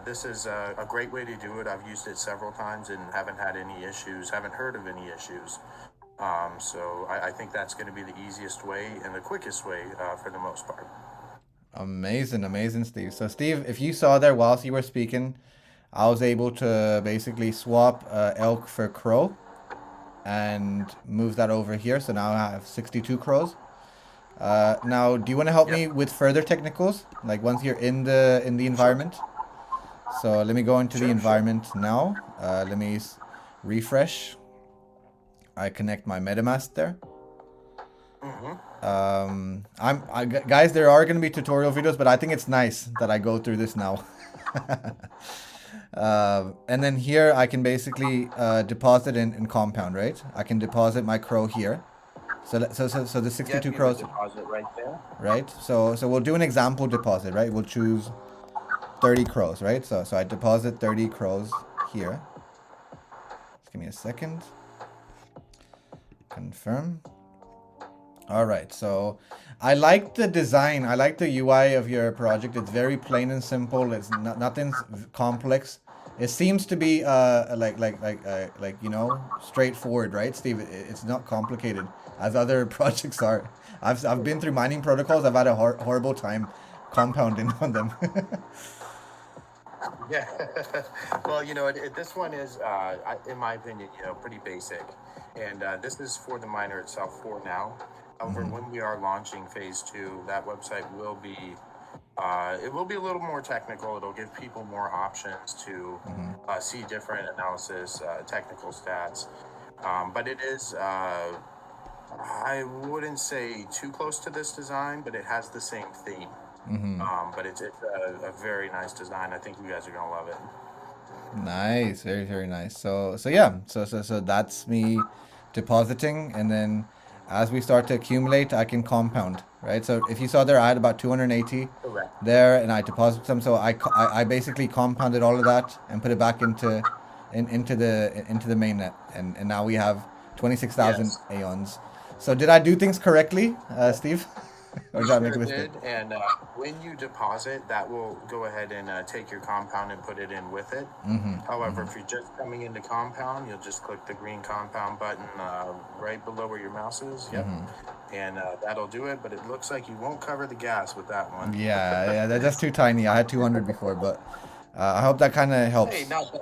this is a great way to do it. I've used it several times and haven't had any issues, haven't heard of any issues. So I think that's going to be the easiest way and the quickest way for the most part. Amazing, Steve. So Steve, if you saw there whilst you were speaking, I was able to basically swap elk for crow and move that over here. So now I have 62 crows. Now, do you want to help me with further technicals? Like once you're in the environment. So let me go into the environment now. Let me refresh. I connect my MetaMask there. Guys, there are going to be tutorial videos, but I think it's nice that I go through this now. And then here I can basically deposit in compound, right? I can deposit my crow here. So the 62 crows. Deposit right there. Right. So we'll do an example deposit, right? We'll choose 30 crows, right? So I deposit 30 crows here. Just give me a second. Confirm. All right, so I like the design. I like the UI of your project. It's very plain and simple. It's nothing complex. It seems to be straightforward, right, Steve? It's not complicated as other projects are. I've been through mining protocols. I've had a horrible time compounding on them. Yeah. Well, this one is, in my opinion, pretty basic. And this is for the miner itself for now. However, when we are launching phase 2, that website will be, it will be a little more technical. It'll give people more options to see different analysis, technical stats. But it is, I wouldn't say too close to this design, but it has the same theme. But it's a very nice design. I think you guys are going to love it. Nice, very, very nice. So yeah, so that's me depositing, and then as we start to accumulate, I can compound, right? So if you saw there, I had about 280 there, and I deposited some. So I basically compounded all of that and put it back into the mainnet, and now we have 26,000 aeons. So did I do things correctly, Steve? Or did I make a mistake? And when you deposit, that will go ahead and take your compound and put it in with it. However, if you're just coming into compound, you'll just click the green compound button right below where your mouse is. Yep. And that'll do it, but it looks like you won't cover the gas with that one. Yeah, that's too tiny. I had 200 before, but I hope that kind of helps. Hey, not bad.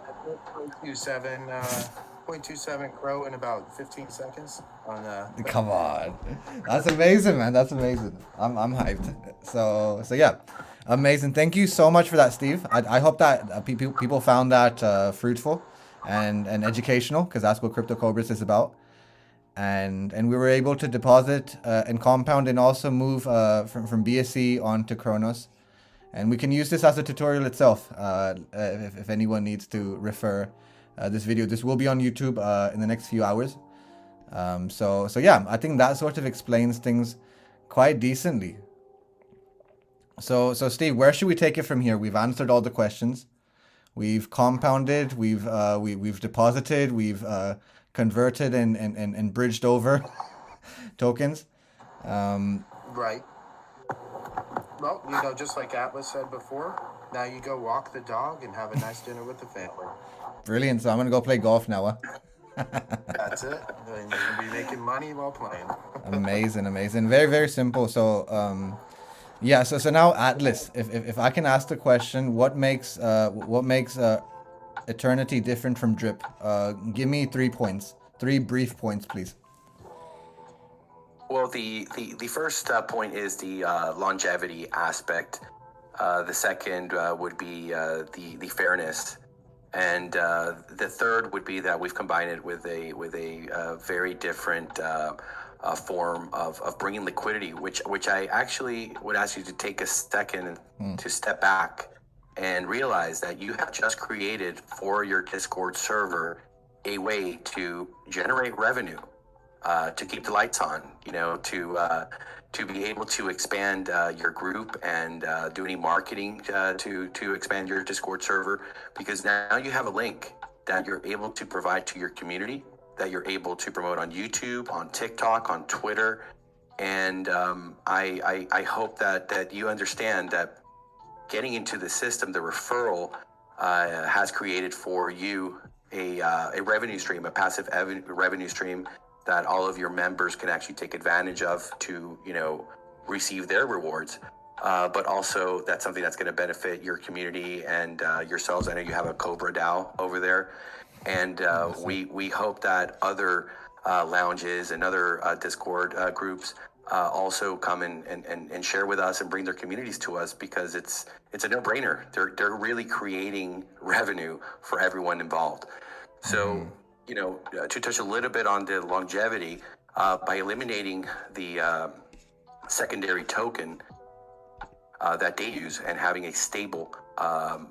0.27 crow in about 15 seconds on Come on, that's amazing, man. That's amazing. I'm hyped. So yeah, amazing. Thank you so much for that, Steve. I hope that people found that fruitful and educational, because that's what Crypto Cobras is about. And we were able to deposit and compound and also move from BSC onto Kronos. And we can use this as a tutorial itself if anyone needs to refer this video. This will be on YouTube in the next few hours. So yeah, I think that sort of explains things quite decently. So Steve, where should we take it from here? We've answered all the questions. We've compounded. We've deposited. We've converted and bridged over tokens. Right. Well, just like Atlas said before, now you go walk the dog and have a nice dinner with the family. Brilliant. So I'm gonna go play golf now. That's it. And you can be making money while playing. Amazing, amazing. Very, very simple. So, yeah. So now Atlas, if I can ask the question, what makes Eternity different from Drip? Give me 3 points, 3 brief points, please. Well, the first point is the longevity aspect. The second would be the fairness, and the third would be that we've combined it with a very different form of bringing liquidity, which I actually would ask you to take a second to step back and realize that you have just created for your Discord server a way to generate revenue, to keep the lights on, to be able to expand your group and do any marketing to expand your Discord server, because now you have a link that you're able to provide to your community, that you're able to promote on YouTube, on TikTok, on Twitter. And I hope that you understand that getting into the system, the referral has created for you a revenue stream, a passive revenue stream that all of your members can actually take advantage of to, receive their rewards. But also that's something that's going to benefit your community and yourselves. I know you have a Cobra DAO over there. And we hope that other lounges and other Discord groups also come and share with us and bring their communities to us, because it's a no-brainer. They're really creating revenue for everyone involved. So, to touch a little bit on the longevity, by eliminating the secondary token that they use and having a stable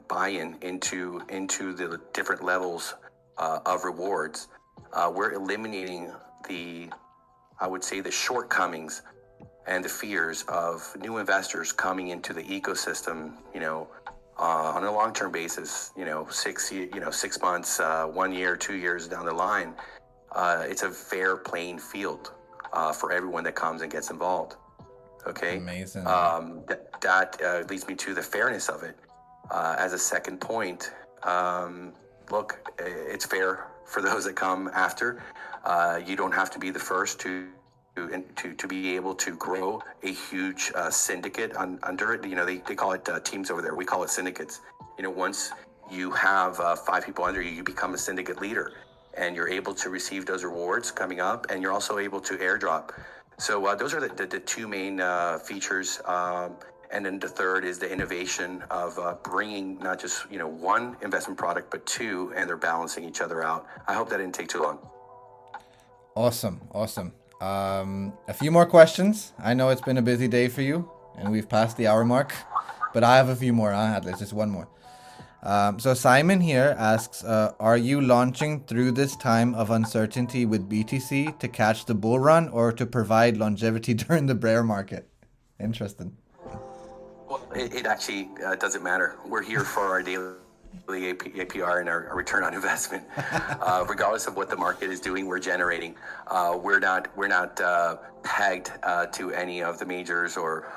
buy-in into the different levels of rewards, we're eliminating I would say, the shortcomings and the fears of new investors coming into the ecosystem, on a long-term basis, 6 months, 1 year, 2 years down the line. It's a fair playing field for everyone that comes and gets involved. Okay. Amazing. That leads me to the fairness of it. As a second point, look, it's fair for those that come after. You don't have to be the first to be able to grow a huge syndicate under it. They call it teams over there. We call it syndicates. Once you have 5 people under you, you become a syndicate leader, and you're able to receive those rewards coming up, and you're also able to airdrop. So those are the two main features. And then the third is the innovation of bringing not just one investment product, but two, and they're balancing each other out. I hope that didn't take too long. Awesome. A few more questions. I know it's been a busy day for you, and we've passed the hour mark, but I have a few more. There's just one more. So Simon here asks, are you launching through this time of uncertainty with BTC to catch the bull run or to provide longevity during the bear market? Interesting. Well, it actually doesn't matter. We're here for our daily APR and our return on investment. Regardless of what the market is doing, we're generating. We're not pegged to any of the majors or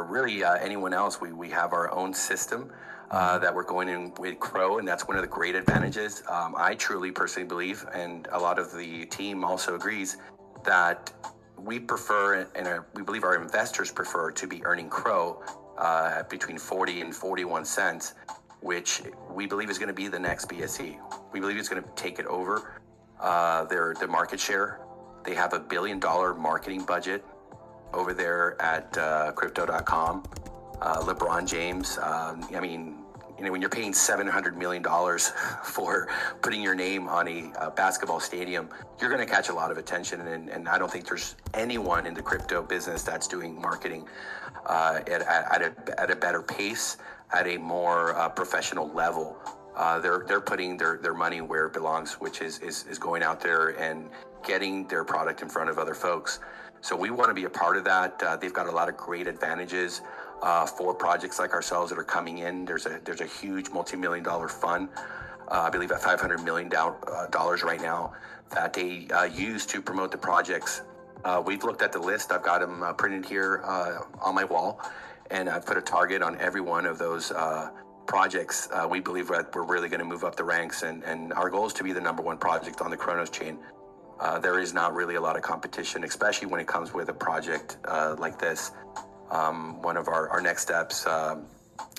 really anyone else. We have our own system that we're going in with CRO, and that's one of the great advantages. I truly personally believe, and a lot of the team also agrees, that we prefer, and we believe our investors prefer, to be earning CRO between 40 and 41 cents, which we believe is going to be the next BSE. We believe it's going to take it over their market share. They have $1 billion marketing budget over there at crypto.com. LeBron James, when you're paying $700 million for putting your name on a basketball stadium, you're going to catch a lot of attention. And I don't think there's anyone in the crypto business that's doing marketing at a better pace, at a more professional level. They're putting their money where it belongs, which is going out there and getting their product in front of other folks. So we want to be a part of that. They've got a lot of great advantages for projects like ourselves that are coming in. There's a huge multi-million-dollar fund, I believe at $500 million right now, that they use to promote the projects. We've looked at the list. I've got them printed here on my wall, and I've put a target on every one of those projects. We believe that we're really going to move up the ranks, and our goal is to be the number one project on the Kronos chain. There is not really a lot of competition, especially when it comes with a project like this. One of our next steps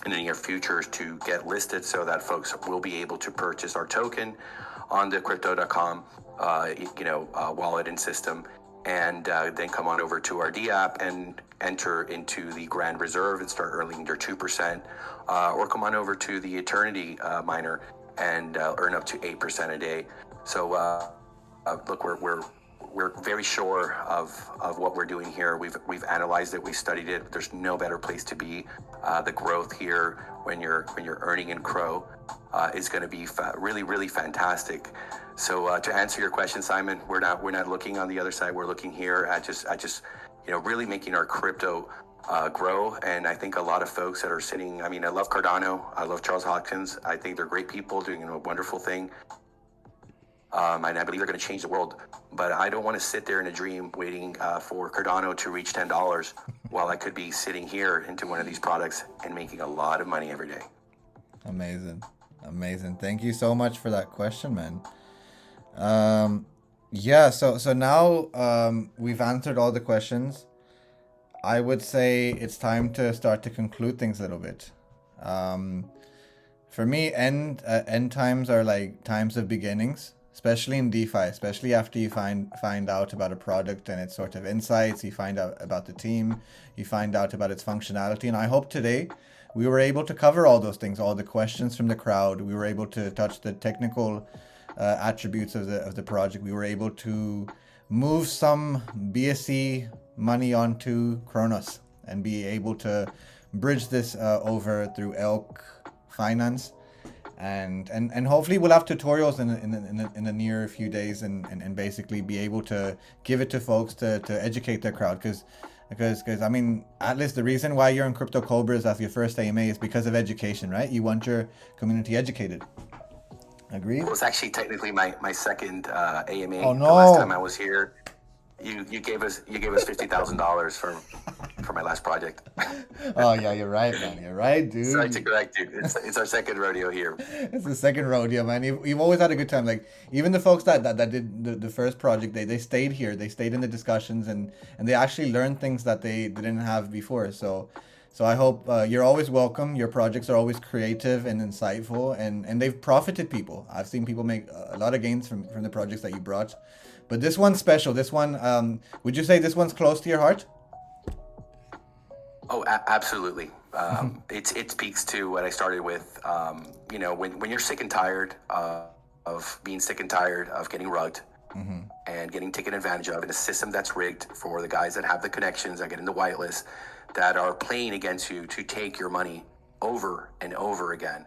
in the near future is to get listed so that folks will be able to purchase our token on the crypto.com wallet and system, and then come on over to our D app and enter into the Grand Reserve and start earning your 2%, or come on over to the Eternity miner and earn up to 8% a day. So look, we're very sure of what we're doing here. We've analyzed it, we've studied it. There's no better place to be. The growth here when you're earning in CRO is going to be really fantastic. So to answer your question, Simon, we're not looking on the other side. We're looking here at just really making our crypto grow. And I think a lot of folks that are sitting, I love Cardano, I love Charles Hopkins. I think they're great people doing a wonderful thing. And I believe they're going to change the world. But I don't want to sit there in a dream waiting for Cardano to reach $10 while I could be sitting here into one of these products and making a lot of money every day. Amazing. Thank you so much for that question, man. So now we've answered all the questions. I would say it's time to start to conclude things a little bit. For me, end times are like times of beginnings, especially in DeFi, especially after you find out about a product and its sort of insights, you find out about the team, you find out about its functionality. And I hope today we were able to cover all those things, all the questions from the crowd. We were able to touch the technical attributes of the project. We were able to move some BSC money onto Kronos and be able to bridge this over through Elk Finance. And hopefully we'll have tutorials in the near few days and basically be able to give it to folks to educate their crowd, because Atlas, the reason why you're in Crypto Cobras as your first AMA is because of education, right? You want your community educated. Agreed? Well, it's actually technically my second AMA. Oh no! The last time I was here, you gave us $50,000 for my last project. Oh yeah, you're right, man. You're right, dude. Sorry to correct you. It's our second rodeo here. It's the second rodeo, man. You've always had a good time. Like even the folks that did the first project, they stayed here. They stayed in the discussions and they actually learned things that they didn't have before. So I hope you're always welcome. Your projects are always creative and insightful, and they've profited people. I've seen people make a lot of gains from the projects that you brought. But this one's special. This one, would you say this one's close to your heart? Oh, absolutely. It speaks to what I started with. When you're sick and tired of being sick and tired of getting rugged and getting taken advantage of in a system that's rigged for the guys that have the connections that get in the whitelist, that are playing against you to take your money over and over again.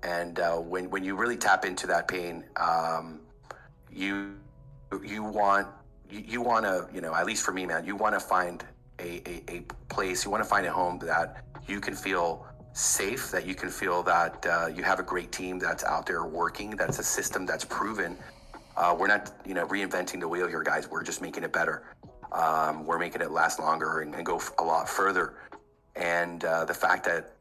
And when you really tap into that pain, you want to, at least for me, man, you want to find a place, you want to find a home that you can feel safe, that you can feel that you have a great team that's out there working, that's a system that's proven. We're not, reinventing the wheel here, guys. We're just making it better. We're making it last longer and go a lot further. And the fact that,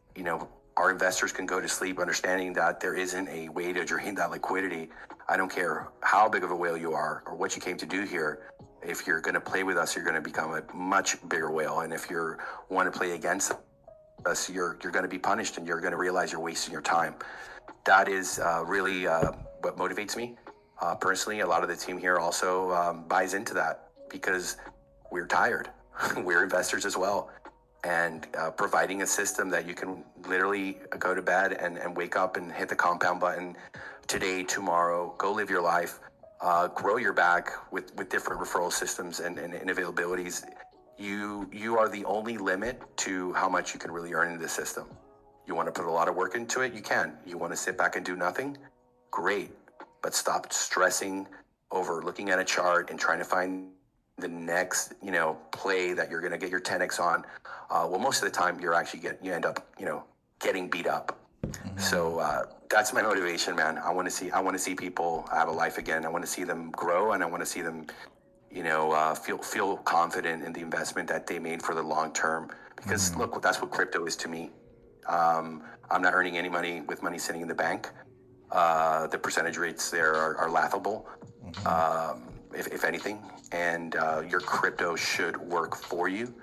our investors can go to sleep understanding that there isn't a way to drain that liquidity. I don't care how big of a whale you are or what you came to do here. If you're going to play with us, you're going to become a much bigger whale. And if you want to play against us, you're going to be punished and you're going to realize you're wasting your time. That is really what motivates me. Personally, a lot of the team here also buys into that because we're tired. We're investors as well. And providing a system that you can literally go to bed and wake up and hit the compound button today, tomorrow, go live your life, grow your bag with different referral systems and availabilities. You are the only limit to how much you can really earn in the system. You want to put a lot of work into it, you can. You want to sit back and do nothing? Great. But stop stressing over looking at a chart and trying to find the next, play that you're going to get your 10x on. Well, most of the time you end up, getting beat up. Mm-hmm. So that's my motivation, man. I want to see people have a life again. I want to see them grow, and I want to see them, feel confident in the investment that they made for the long term, because look, that's what crypto is to me. I'm not earning any money with money sitting in the bank. The percentage rates there are laughable, if anything, and your crypto should work for you.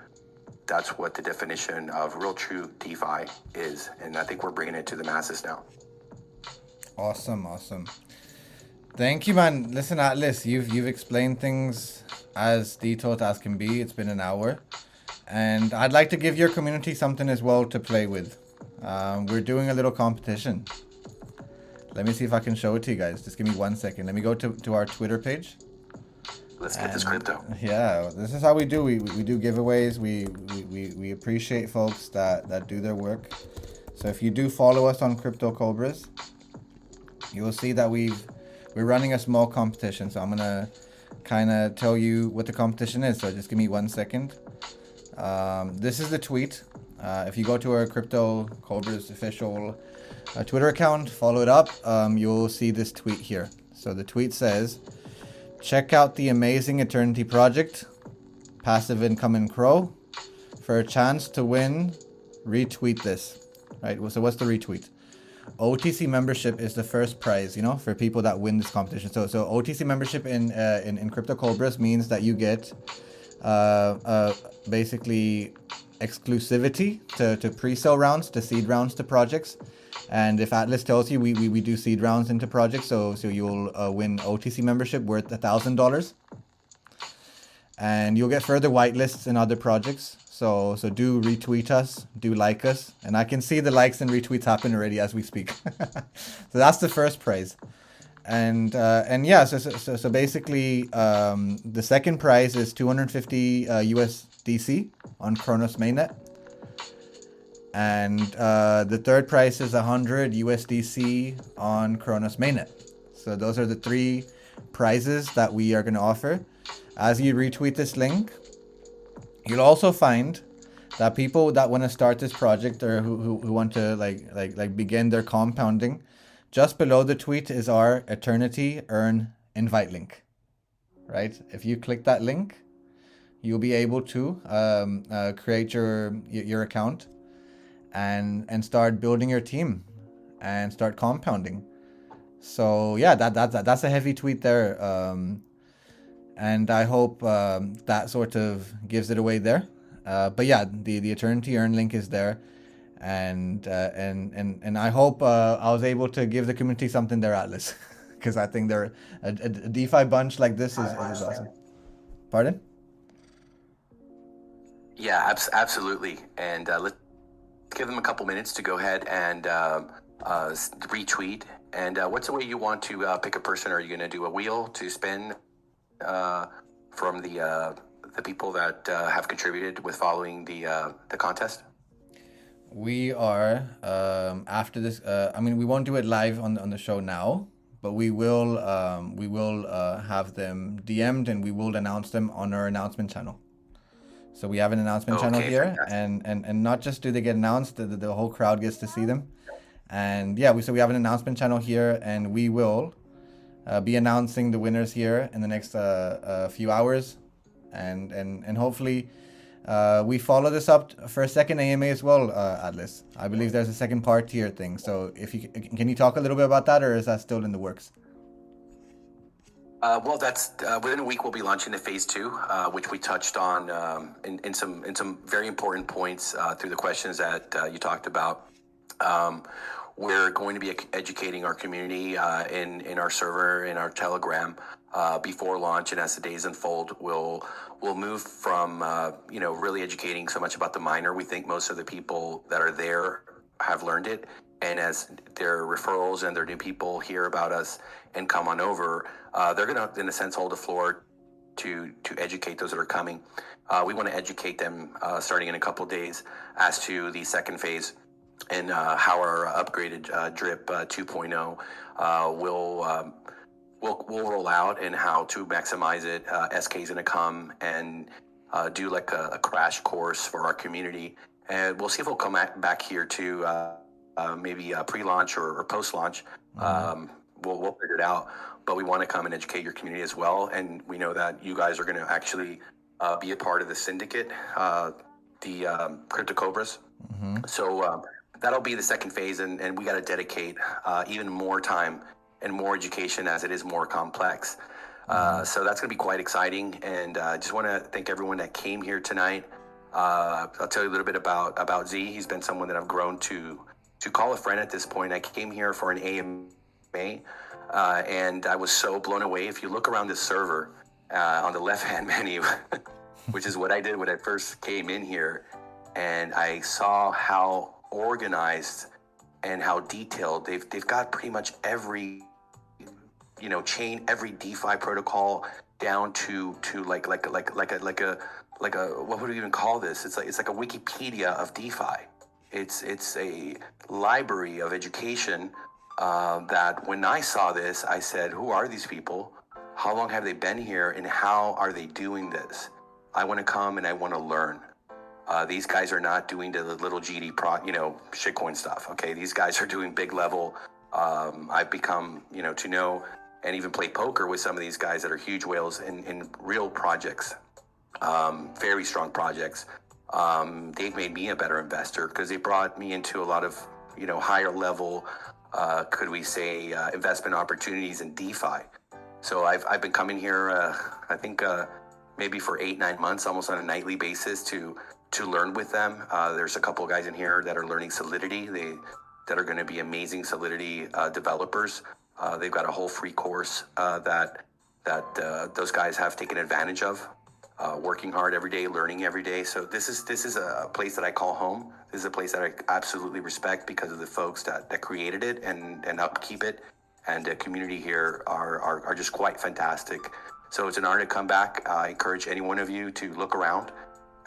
That's what the definition of real true DeFi is, and I think we're bringing it to the masses now. Awesome. Thank you, man. Listen, Atlas, you've explained things as detailed as can be. It's been an hour, and I'd like to give your community something as well to play with. We're doing a little competition. Let me see if I can show it to you guys. Just give me 1 second. Let me go to our Twitter page. Let's get this crypto. Yeah, this is how we do. We do giveaways. We appreciate folks that do their work. So if you do follow us on Crypto Cobras, you will see that we're running a small competition. So I'm gonna kind of tell you what the competition is. So just give me 1 second. This is the tweet. If you go to our Crypto Cobras official Twitter account, follow it up, you'll see this tweet here. So the tweet says, check out the amazing Eternity project, passive income in CRO. For a chance to win, retweet this. Right, so what's the retweet? OTC membership is the first prize, for people that win this competition. So OTC membership in Crypto Cobras means that you get basically exclusivity to pre-sale rounds, to seed rounds to projects. And if Atlas tells you we do seed rounds into projects, so you'll win OTC membership worth $1,000, and you'll get further whitelists in other projects. So do retweet us, do like us, and I can see the likes and retweets happen already as we speak. So that's the first prize, and yeah. So basically, the second prize is 250 USDC on Kronos mainnet. And the third prize is 100 USDC on Kronos mainnet. So those are the three prizes that we are going to offer. As you retweet this link, you'll also find that people that want to start this project or who want to like begin their compounding, just below the tweet is our Eternity Earn invite link. Right? If you click that link, you'll be able to create your account and start building your team and start compounding. So yeah, that's a heavy tweet there, and I hope that sort of gives it away there. But yeah, the Eternity Earn link is there, and I hope I was able to give the community something there, Atlas, because I think they're a DeFi bunch like this is awesome. Pardon? Yeah, absolutely. And let's give them a couple minutes to go ahead and retweet. And what's the way you want to pick a person? Are you going to do a wheel to spin from the people that have contributed with following the contest? We are after this. I mean, we won't do it live on the show now, but we will have them DM'd and we will announce them on our announcement channel. So we have an announcement channel here, and not just do they get announced, the whole crowd gets to see them. And yeah, we have an announcement channel here, and we will be announcing the winners here in the next few hours, and hopefully we follow this up for a second AMA as well, Atlas. I believe there's a second part to your thing. So can you talk a little bit about that, or is that still in the works? Well, that's within a week we'll be launching the phase 2, which we touched on in some very important points through the questions that you talked about. We're going to be educating our community in our server, in our Telegram, before launch, and as the days unfold, we'll move from really educating so much about the miner. We think most of the people that are there have learned it, and as their referrals and their new people hear about us and come on over, they're going to, in a sense, hold the floor to educate those that are coming. We want to educate them starting in a couple of days as to the second phase and how our upgraded drip 2.0 will roll out, and how to maximize it. SK is going to come and do like a crash course for our community, and we'll see if we'll come back here to maybe pre-launch or post-launch. We'll figure it out, but we want to come and educate your community as well. And we know that you guys are going to actually be a part of the syndicate the crypto Cobras. So that'll be the second phase, and we got to dedicate even more time and more education as it is more complex. So that's going to be quite exciting, and I just want to thank everyone that came here tonight. I'll tell you a little bit about Z. He's been someone that I've grown to call a friend at this point. I came here for an AMA, and I was so blown away. If you look around this server on the left-hand menu, which is what I did when I first came in here, and I saw how organized and how detailed they've got pretty much every chain, every DeFi protocol down to like a what would we even call this? It's like a Wikipedia of DeFi. It's a library of education that when I saw this, I said, who are these people? How long have they been here, and how are they doing this? I want to come and I want to learn. These guys are not doing the little GD shitcoin stuff. Okay, these guys are doing big level. I've become to know and even play poker with some of these guys that are huge whales in real projects, very strong projects. They've made me a better investor because they brought me into a lot of higher level, could we say, investment opportunities in DeFi. So I've been coming here, I think maybe for 8-9 months, almost on a nightly basis to learn with them. There's a couple of guys in here that are learning Solidity. That are going to be amazing Solidity developers. They've got a whole free course that those guys have taken advantage of, working hard every day, learning every day. So this is a place that I call home. This is a place that I absolutely respect because of the folks that created it and upkeep it. And the community here are just quite fantastic. So it's an honor to come back. I encourage any one of you to look around,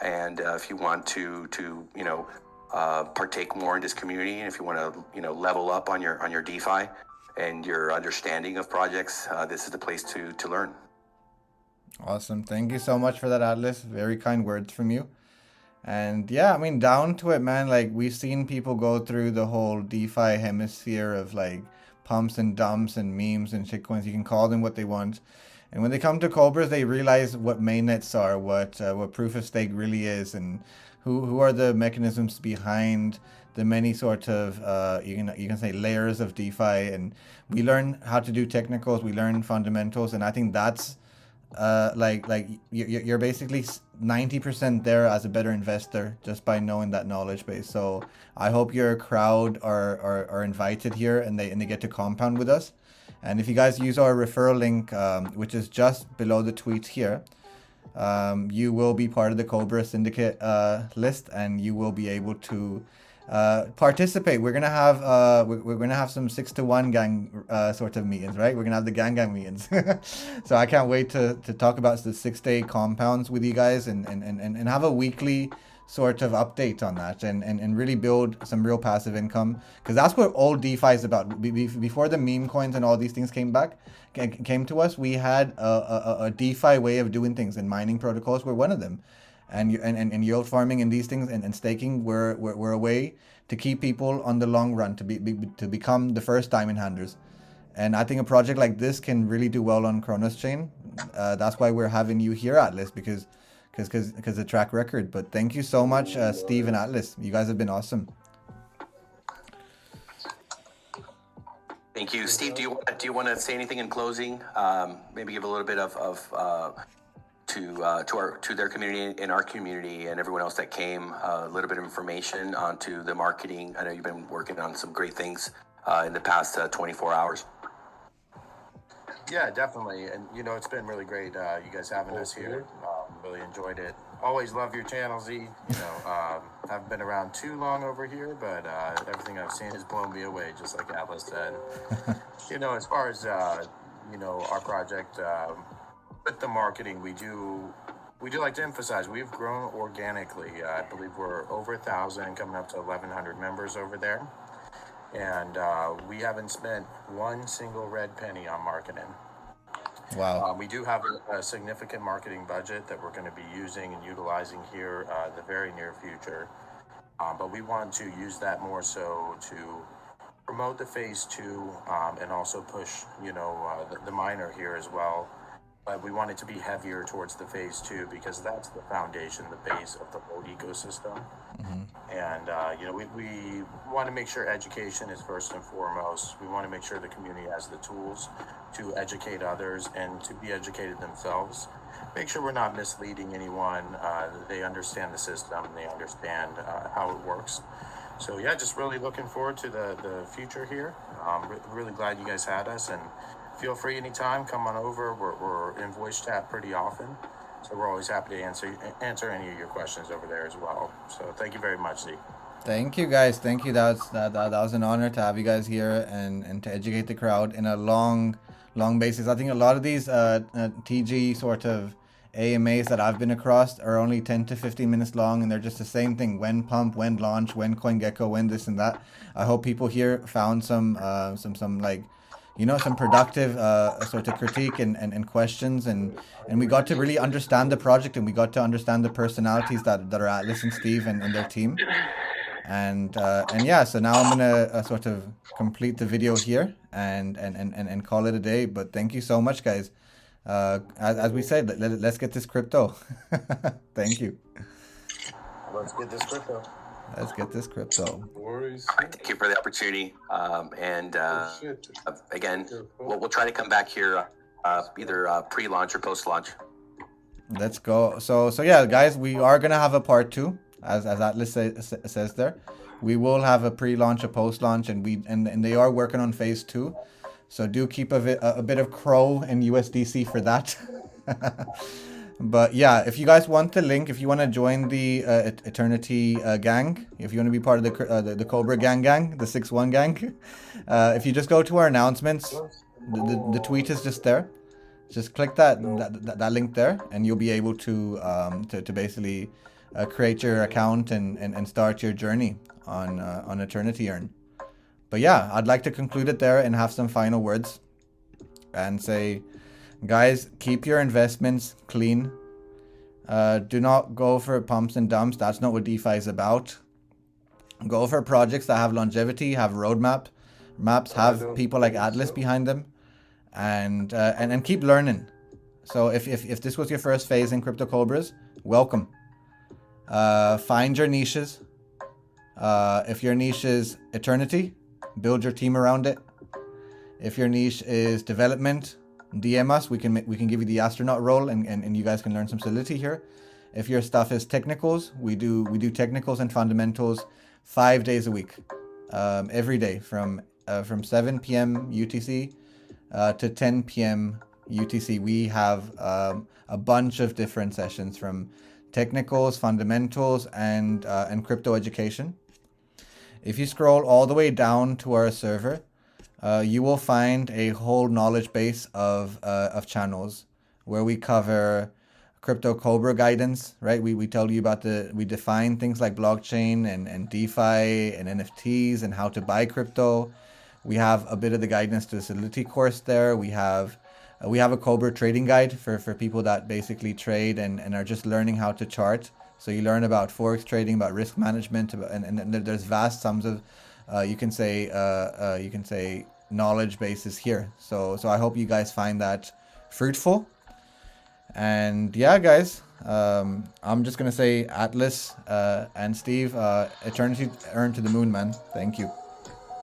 and if you want to partake more in this community, and if you want to level up on your DeFi and your understanding of projects, this is the place to learn. Awesome. Thank you so much for that, Atlas. Very kind words from you. And yeah, I mean, down to it, man. Like, we've seen people go through the whole DeFi hemisphere of like pumps and dumps and memes and shitcoins. You can call them what they want. And when they come to Cobras, they realize what mainnets are, what proof of stake really is, and who are the mechanisms behind the many sort of you can say layers of DeFi. And we learn how to do technicals, we learn fundamentals, and I think that's you're basically 90% there as a better investor just by knowing that knowledge base. So I hope your crowd are invited here and they get to compound with us. And if you guys use our referral link, which is just below the tweet here, you will be part of the Cobra Syndicate list, and you will be able to participate. We're gonna have some 6-to-1 gang sort of meetings, right? We're gonna have the gang meetings. So I can't wait to talk about the 6-day compounds with you guys and have a weekly sort of update on that and really build some real passive income, because that's what old DeFi is about. Before the meme coins and all these things came to us, we had a DeFi way of doing things, and mining protocols were one of them. And yield farming and these things and staking were a way to keep people on the long run to become the first diamond handlers. And I think a project like this can really do well on Kronos chain. That's why we're having you here, Atlas, because the track record. But thank you so much, Steve and Atlas. You guys have been awesome. Thank you, Steve. Do you want to say anything in closing? Maybe give a little bit to their community and our community and everyone else that came, a little bit of information onto the marketing. I know you've been working on some great things in the past 24 hours. Yeah, definitely. And, it's been really great, you guys having us here. Really enjoyed it. Always love your channel, Z. Haven't been around too long over here, but everything I've seen has blown me away, just like Atlas said. As far as, our project, with the marketing, we do like to emphasize we've grown organically. I believe we're over 1,000, coming up to 1,100 members over there. And we haven't spent one single red penny on marketing. Wow. We do have a significant marketing budget that we're going to be using and utilizing here in the very near future. But we want to use that more so to promote the phase 2 and also push, the miner here as well. but we want it to be heavier towards the phase 2 because that's the foundation, the base of the whole ecosystem. And we want to make sure education is first and foremost. We want to make sure the community has the tools to educate others and to be educated themselves. Make sure we're not misleading anyone. They understand the system, they understand how it works. So yeah, just really looking forward to the future here. Really glad you guys had us, and feel free anytime, come on over. We're in voice chat pretty often, so we're always happy to answer any of your questions over there as well. So thank you very much, Z. Thank you, guys. Thank you. That was an honor to have you guys here and to educate the crowd in a long basis. I think a lot of these TG sort of AMAs that I've been across are only 10 to 15 minutes long, and they're just the same thing: when pump, when launch, when CoinGecko, when this and that. I hope people here found some like, some productive sort of critique and questions, and we got to really understand the project, and we got to understand the personalities that are Atlas and Steve and their team. And yeah, so now I'm gonna sort of complete the video here and call it a day. But thank you so much, guys. As we said, let's get this crypto. Thank you. Let's get this crypto. Let's get this crypto. All right, thank you for the opportunity. Again, we'll try to come back here either pre-launch or post-launch. Let's go. So yeah, guys, we are gonna have a part 2, as Atlas says there. We will have a pre-launch, a post-launch, and they are working on phase 2. So do keep a bit of CRO and USDC for that. But yeah, if you guys want the link, if you want to join the Eternity gang, if you want to be part of the Cobra gang, the 6-1 gang, if you just go to our announcements, the tweet is just there. Just click that link there, and you'll be able to basically create your account and start your journey on Eternity Earn. But yeah, I'd like to conclude it there and have some final words and say, guys, keep your investments clean. Do not go for pumps and dumps. That's not what DeFi is about. Go for projects that have longevity, have maps, have people like Atlas behind them, and keep learning. So if this was your first phase in Crypto Cobras, welcome. Find your niches. If your niche is Eternity, build your team around it. If your niche is development, DM us. We can give you the astronaut role, and you guys can learn some solidity here. If your stuff is technicals, we do technicals and fundamentals 5 days a week, every day from 7 p.m. UTC to 10 p.m. UTC. We have a bunch of different sessions from technicals, fundamentals, and crypto education. If you scroll all the way down to our server, you will find a whole knowledge base of channels where we cover crypto Cobra guidance, right? We tell you about we define things like blockchain and DeFi and NFTs and how to buy crypto. We have a bit of the guidance to the Solidity course there. We have a Cobra trading guide for people that basically trade and are just learning how to chart. So you learn about forex trading, about risk management, and there's vast sums of you can say knowledge bases here. So I hope you guys find that fruitful. And yeah, guys, I'm just gonna say Atlas and Steve, Eternity Earn to the moon, man. Thank you.